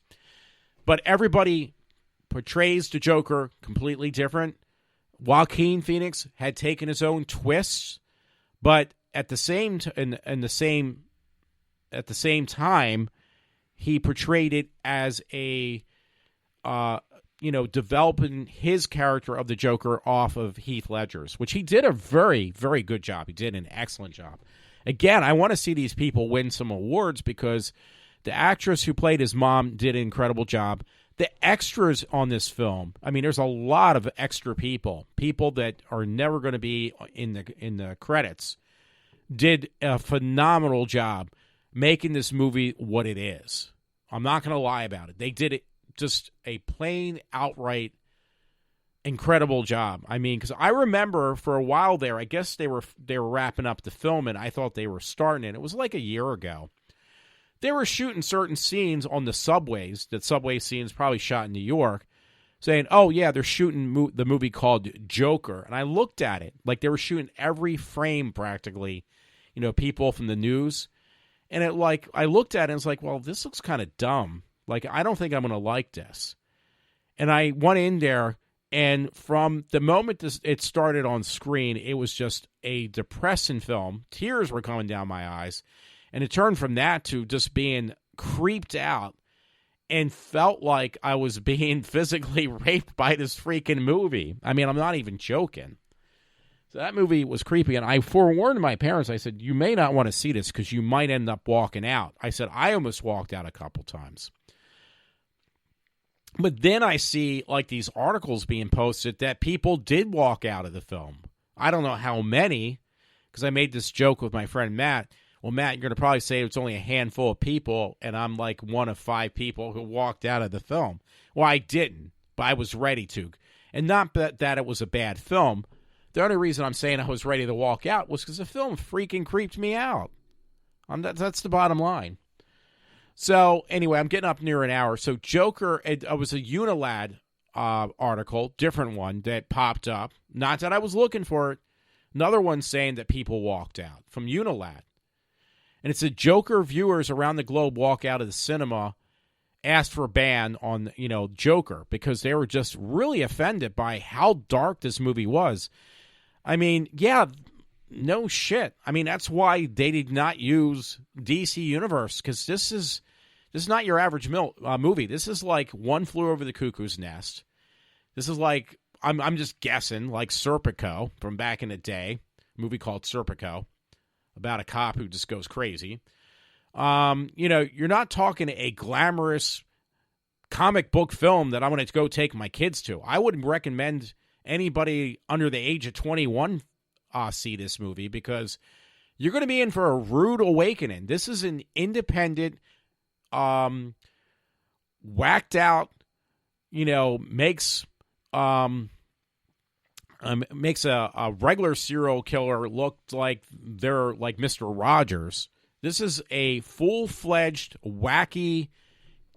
But everybody portrays the Joker completely different. Joaquin Phoenix had taken his own twists, but at the same time, he portrayed it as a developing his character of the Joker off of Heath Ledger's, which he did a very, very good job. He did an excellent job. Again, I want to see these people win some awards because the actress who played his mom did an incredible job. The extras on this film, I mean, there's a lot of extra people that are never going to be in the credits, did a phenomenal job making this movie what it is. I'm not going to lie about it. They did it just a plain, outright, incredible job. I mean, because I remember for a while there, I guess they were wrapping up the film, and I thought they were starting it. It was like a year ago. They were shooting certain scenes on the subways. That subway scenes probably shot in New York, saying, "Oh yeah, they're shooting the movie called Joker." And I looked at it like they were shooting every frame practically. People from the news, and I looked at it and was like, "Well, this looks kind of dumb. Like, I don't think I'm going to like this." And I went in there, and from the moment it started on screen, it was just a depressing film. Tears were coming down my eyes. And it turned from that to just being creeped out and felt like I was being physically raped by this freaking movie. I mean, I'm not even joking. So that movie was creepy. And I forewarned my parents. I said, you may not want to see this because you might end up walking out. I said, I almost walked out a couple times. But then I see like these articles being posted that people did walk out of the film. I don't know how many, because I made this joke with my friend Matt. Well, Matt, you're going to probably say it's only a handful of people, and I'm like one of 5 people who walked out of the film. Well, I didn't, but I was ready to. And not that it was a bad film. The only reason I'm saying I was ready to walk out was because the film freaking creeped me out. That's the bottom line. So, anyway, I'm getting up near an hour. So, Joker, it was a Unilad article, different one, that popped up. Not that I was looking for it. Another one saying that people walked out from Unilad. And it said Joker viewers around the globe walk out of the cinema, asked for a ban on, Joker, because they were just really offended by how dark this movie was. I mean, yeah, no shit. I mean, that's why they did not use DC Universe, because this is not your average movie. This is like One Flew Over the Cuckoo's Nest. This is like, I'm just guessing, like Serpico from back in the day, a movie called Serpico, about a cop who just goes crazy. You're not talking a glamorous comic book film that I'm going to go take my kids to. I wouldn't recommend anybody under the age of 21 see this movie, because you're going to be in for a rude awakening. This is an independent, whacked out, makes a regular serial killer look like they're like Mr. Rogers. This is a full-fledged, wacky,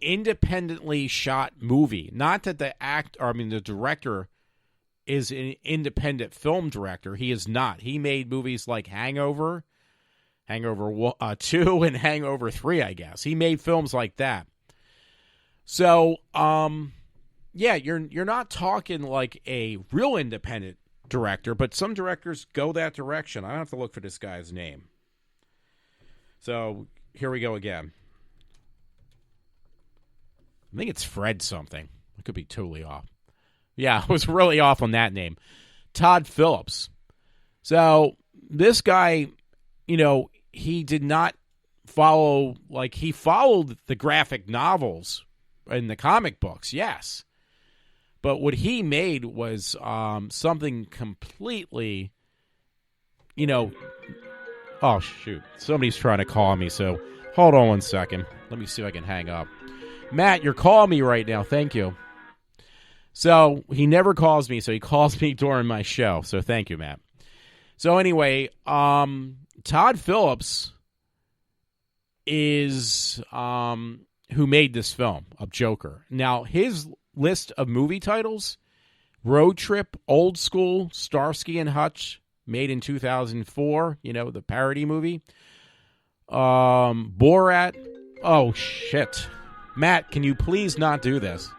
independently shot movie. Not that the director is an independent film director. He is not. He made movies like Hangover 2, and Hangover 3, I guess. He made films like that. So, yeah, you're not talking like a real independent director, but some directors go that direction. I don't have to look for this guy's name. So here we go again. I think it's Fred something. I could be totally off. Yeah, I was really off on that name. Todd Phillips. So this guy, he did not follow, he followed the graphic novels and the comic books, yes. But what he made was something completely, oh, shoot. Somebody's trying to call me, so hold on 1 second. Let me see if I can hang up. Matt, you're calling me right now. Thank you. So he never calls me, so he calls me during my show. So thank you, Matt. So anyway, Todd Phillips is who made this film of Joker. Now, his list of movie titles: Road Trip, Old School, Starsky and Hutch, made in 2004, the parody movie. Borat. Oh, shit. Matt, can you please not do this?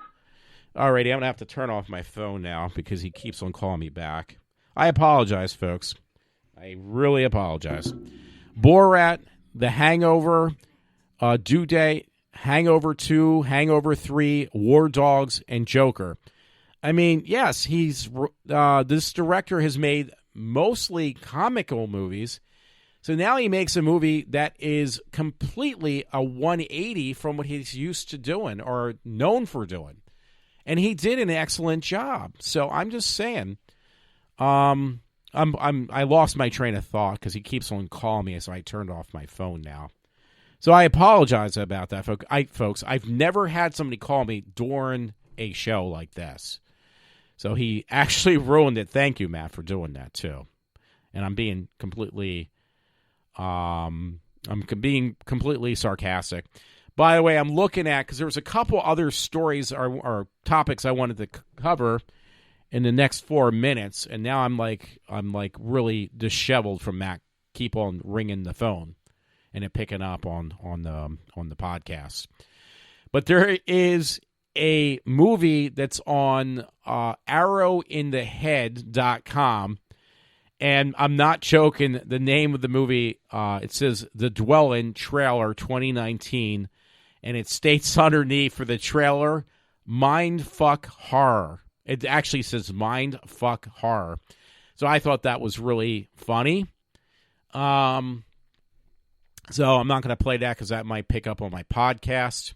Alrighty, I'm going to have to turn off my phone now because he keeps on calling me back. I apologize, folks. I really apologize. Borat, The Hangover, Due Date, Hangover 2, Hangover 3, War Dogs, and Joker. I mean, yes, this director has made mostly comical movies. So now he makes a movie that is completely a 180 from what he's used to doing or known for doing. And he did an excellent job. So I'm just saying, I lost my train of thought because he keeps on calling me, so I turned off my phone now. So I apologize about that, folks. I've never had somebody call me during a show like this. So he actually ruined it. Thank you, Matt, for doing that too. And I'm being completely sarcastic. By the way, I'm looking at, because there was a couple other stories or topics I wanted to cover in the next 4 minutes, and now I'm really disheveled from Matt keep on ringing the phone and it picking up on the podcast. But there is a movie that's on arrowinthehead.com, and I'm not joking. The name of the movie, it says The Dwelling Trailer 2019, and it states underneath for the trailer, Mindfuck Horror. It actually says Mindfuck Horror. So I thought that was really funny. So I'm not going to play that because that might pick up on my podcast.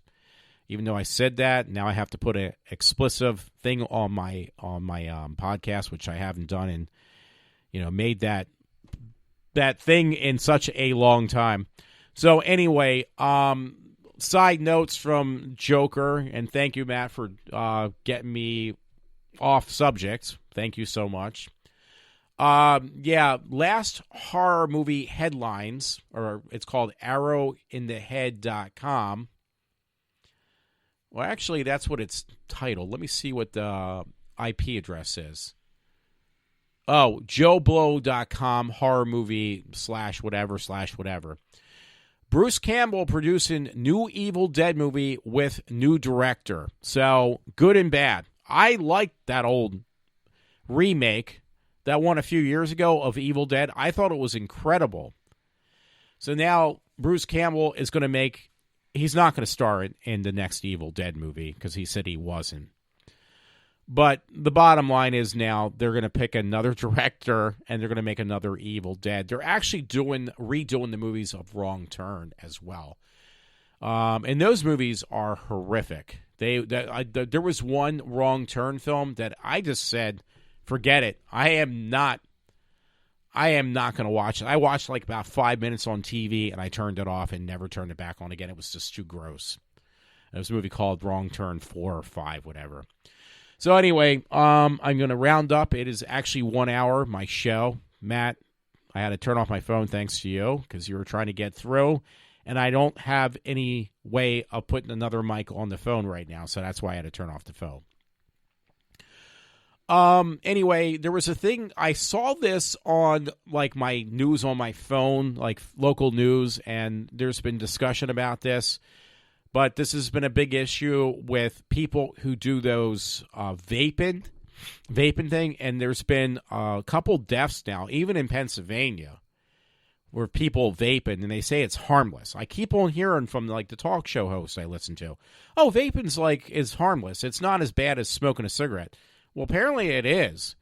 Even though I said that, now I have to put an explicit thing on my podcast, which I haven't done and made that thing in such a long time. So anyway, side notes from Joker, and thank you, Matt, for getting me off subject. Thank you so much. Last horror movie headlines, or it's called arrowinthehead.com. Well, actually, that's what it's titled. Let me see what the IP address is. Oh, JoeBlow.com, horror movie / whatever. Bruce Campbell producing new Evil Dead movie with new director. So, good and bad. I liked that old remake, that one a few years ago of Evil Dead. I thought it was incredible. So now Bruce Campbell is going to make... He's not going to star in the next Evil Dead movie because he said he wasn't. But the bottom line is now they're going to pick another director and they're going to make another Evil Dead. They're actually redoing the movies of Wrong Turn as well. And those movies are horrific. There was one Wrong Turn film that I just said, forget it. I am not going to watch it. I watched like about 5 minutes on TV and I turned it off and never turned it back on again. It was just too gross. It was a movie called Wrong Turn 4 or 5, whatever. So anyway, I'm going to round up. It is actually 1 hour, my show. Matt, I had to turn off my phone thanks to you because you were trying to get through. And I don't have any way of putting another mic on the phone right now, so that's why I had to turn off the phone. Anyway, there was a thing, I saw this on like my news on my phone, like local news, and there's been discussion about this, but this has been a big issue with people who do those vaping. vaping thing, and there's been a couple deaths now, even in Pennsylvania, where people vaping, and they say it's harmless. I keep on hearing from like the talk show hosts I listen to, oh, vaping's is harmless. It's not as bad as smoking a cigarette. Well, apparently it is.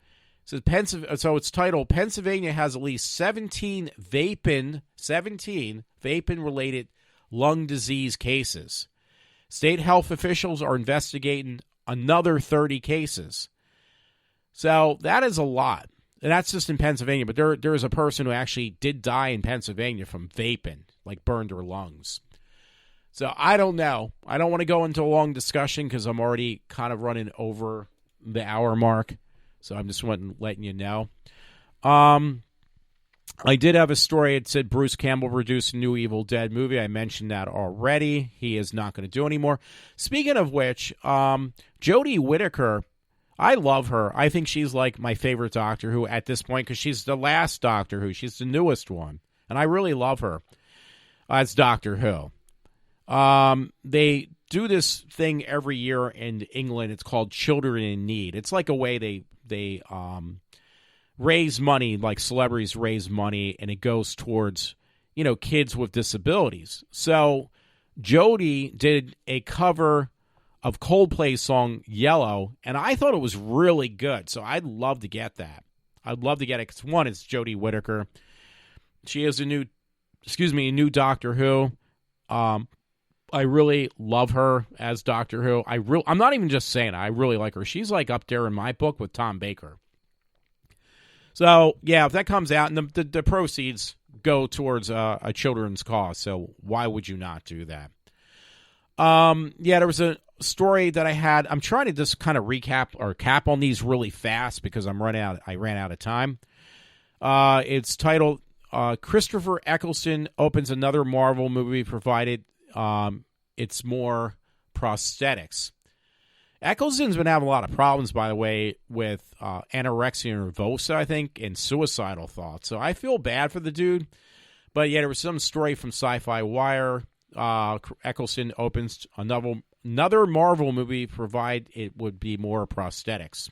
So it's titled, Pennsylvania has at least 17 vaping-related lung disease cases. State health officials are investigating another 30 cases. So that is a lot. And that's just in Pennsylvania. But there is a person who actually did die in Pennsylvania from vaping, like burned her lungs. So I don't know. I don't want to go into a long discussion because I'm already kind of running over the hour mark. So I'm just letting you know. I did have a story. It said Bruce Campbell produced a new Evil Dead movie. I mentioned that already. He is not going to do anymore. Speaking of which, Jodie Whittaker, I love her. I think she's like my favorite Doctor Who at this point because she's the last Doctor Who. She's the newest one. And I really love her as Doctor Who. They do this thing every year in England. It's called Children in Need. It's like a way they raise money, like celebrities raise money, and it goes towards, kids with disabilities. So Jodie did a cover of Coldplay's song Yellow, and I thought it was really good. So I'd love to get that. I'd love to get it because, one, it's Jodie Whittaker. She is a new Doctor Who. I really love her as Doctor Who. I'm not even just saying it. I really like her. She's like up there in my book with Tom Baker. So, yeah, if that comes out, and the proceeds go towards a children's cause, so why would you not do that? There was a story that I had. I'm trying to just kind of recap or cap on these really fast because I ran out of time. It's titled, Christopher Eccleston opens another Marvel movie provided it's more prosthetics. Eccleston's been having a lot of problems, by the way, with anorexia nervosa, I think, and suicidal thoughts. So I feel bad for the dude. But yeah, there was some story from Sci-Fi Wire. Eccleston opens another Marvel movie, provide it would be more prosthetics.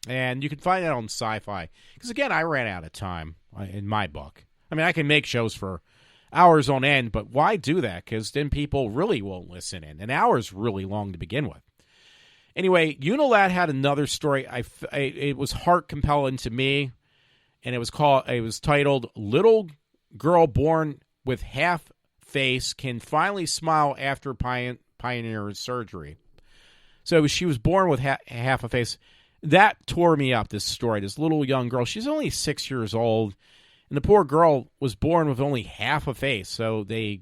And you can find that on Sci-Fi. Because, again, I ran out of time in my book. I mean, I can make shows for hours on end, but why do that? Because then people really won't listen in. An hour is really long to begin with. Anyway, Unilad had another story. It was heart compelling to me, and it was titled "Little Girl Born with Half Face Can Finally Smile After Pioneer Surgery." So she was born with half a face. That tore me up. This story, this little young girl. She's only 6 years old, and the poor girl was born with only half a face. So they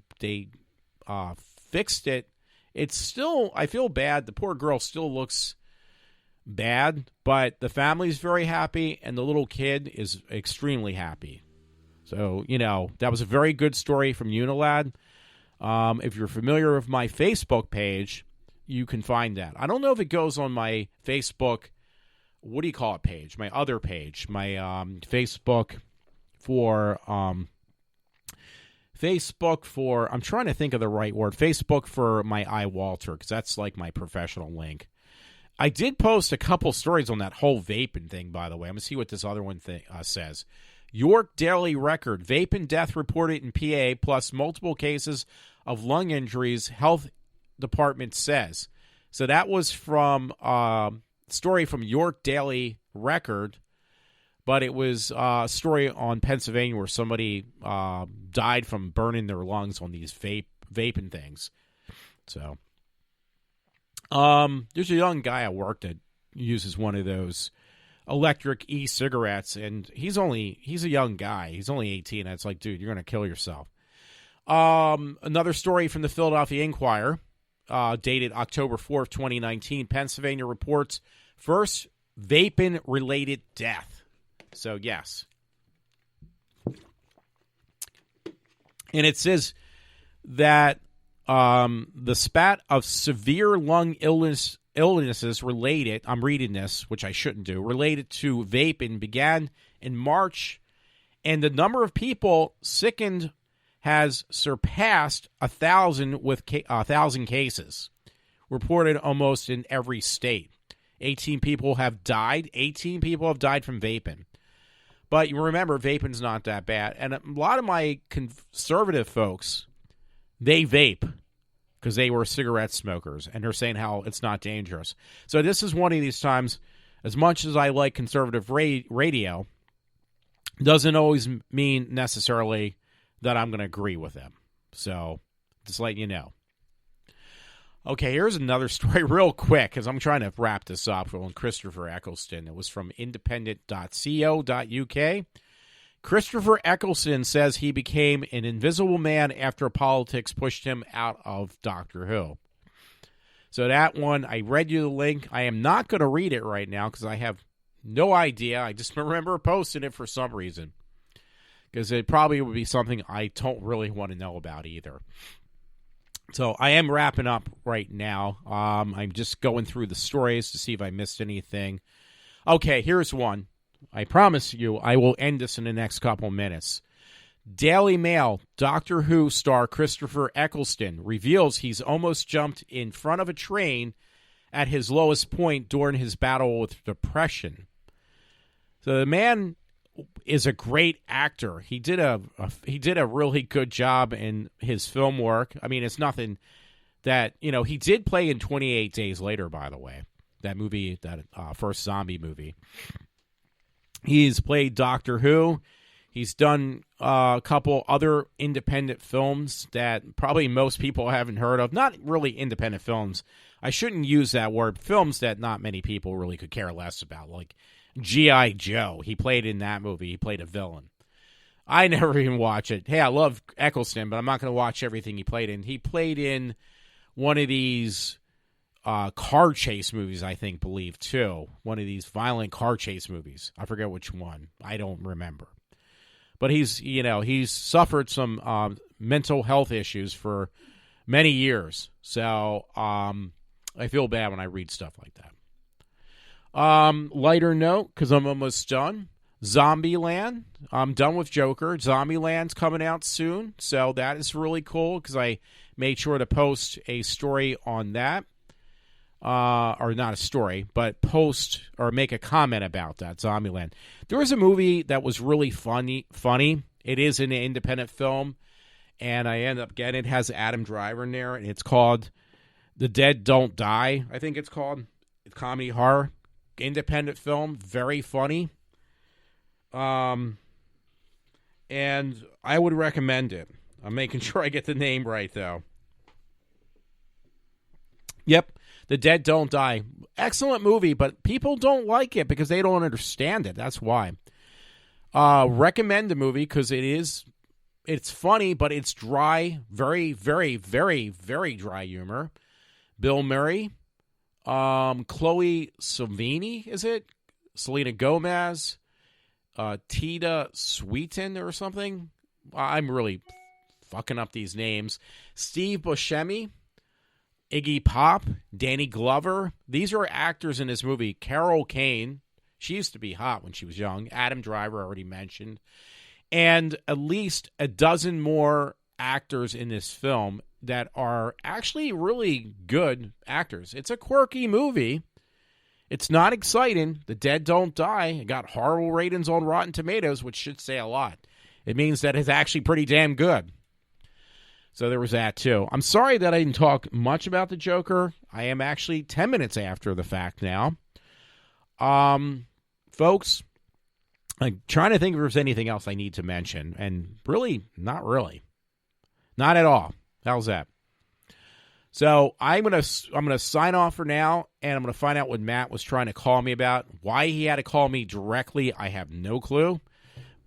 fixed it. It's still, I feel bad. The poor girl still looks bad, but the family's very happy, and the little kid is extremely happy. So, that was a very good story from Unilad. If you're familiar with my Facebook page, you can find that. I don't know if it goes on my Facebook, what do you call it page? My other page, my Facebook for... I'm trying to think of the right word. Facebook for my iWalter, because that's like my professional link. I did post a couple stories on that whole vaping thing, by the way. I'm going to see what this other one says. York Daily Record. Vaping death reported in PA plus multiple cases of lung injuries, health department says. So that was from a story from York Daily Record. But it was a story on Pennsylvania where somebody died from burning their lungs on these vaping things. So, there's a young guy at work that uses one of those electric e-cigarettes, and he's a young guy. He's only 18. And it's like, dude, you're going to kill yourself. Another story from the Philadelphia Inquirer, dated October 4th, 2019. Pennsylvania reports first vaping-related death. So, yes. And it says that the spat of severe lung illnesses related, I'm reading this, which I shouldn't do, related to vaping began in March, and the number of people sickened has surpassed 1,000 with 1,000 cases, reported almost in every state. 18 people have died. 18 people have died from vaping. But you remember, vaping's not that bad. And a lot of my conservative folks, they vape because they were cigarette smokers, and they're saying how it's not dangerous. So this is one of these times, as much as I like conservative radio, doesn't always mean necessarily that I'm going to agree with them. So just letting you know. Okay, here's another story real quick, because I'm trying to wrap this up from Christopher Eccleston. It was from independent.co.uk. Christopher Eccleston says he became an invisible man after politics pushed him out of Doctor Who. So that one, I read you the link. I am not going to read it right now because I have no idea. I just remember posting it for some reason, because it probably would be something I don't really want to know about either. So I am wrapping up right now. I'm just going through the stories to see if I missed anything. Okay, here's one. I promise you I will end this in the next couple minutes. Daily Mail, Doctor Who star Christopher Eccleston reveals he's almost jumped in front of a train at his lowest point during his battle with depression. So the man is a great actor. He did a really good job in his film work. I mean, it's nothing that, he did play in 28 Days Later, by the way, that movie, that first zombie movie. He's played Doctor Who. He's done a couple other independent films that probably most people haven't heard of. Not really independent films. I shouldn't use that word. Films that not many people really could care less about, like G.I. Joe. He played in that movie. He played a villain. I never even watch it. Hey, I love Eccleston, but I'm not going to watch everything he played in. He played in one of these car chase movies, I believe, too. One of these violent car chase movies. I forget which one. I don't remember. But he's suffered some mental health issues for many years. So I feel bad when I read stuff like that. Lighter note, because I'm almost done. Zombieland. I'm done with Joker. Zombieland's coming out soon, so that is really cool because I made sure to post a story on that. Or not a story, but post or make a comment about that, Zombieland. There was a movie that was really funny. It is an independent film, and I end up getting it. It has Adam Driver in there, and it's called The Dead Don't Die, I think it's called. It's comedy horror. Independent film, very funny. And I would recommend it. I'm making sure I get the name right, though. Yep, The Dead Don't Die. Excellent movie, but people don't like it because they don't understand it. That's why. Recommend the movie because it's funny, but it's dry. Very, very, very, very dry humor. Bill Murray. Chloe Savini, is it? Selena Gomez, Tilda Swinton or something. I'm really fucking up these names. Steve Buscemi, Iggy Pop, Danny Glover. These are actors in this movie. Carol Kane, she used to be hot when she was young. Adam Driver, already mentioned. And at least a dozen more actors in this film that are actually really good actors. It's a quirky movie. It's not exciting. The Dead Don't Die. It got horrible ratings on Rotten Tomatoes, which should say a lot. It means that it's actually pretty damn good. So there was that, too. I'm sorry that I didn't talk much about the Joker. I am actually 10 minutes after the fact now. Folks, I'm trying to think if there's anything else I need to mention, and really, not really. Not at all. How's that? So I'm gonna sign off for now, and I'm gonna find out what Matt was trying to call me about. Why he had to call me directly, I have no clue.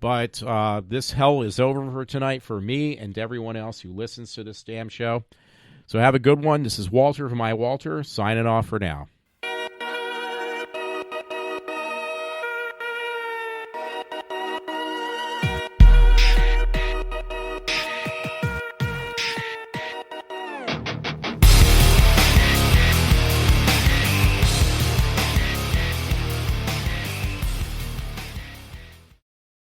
But this hell is over for tonight for me and everyone else who listens to this damn show. So have a good one. This is Walter from iWalter signing off for now.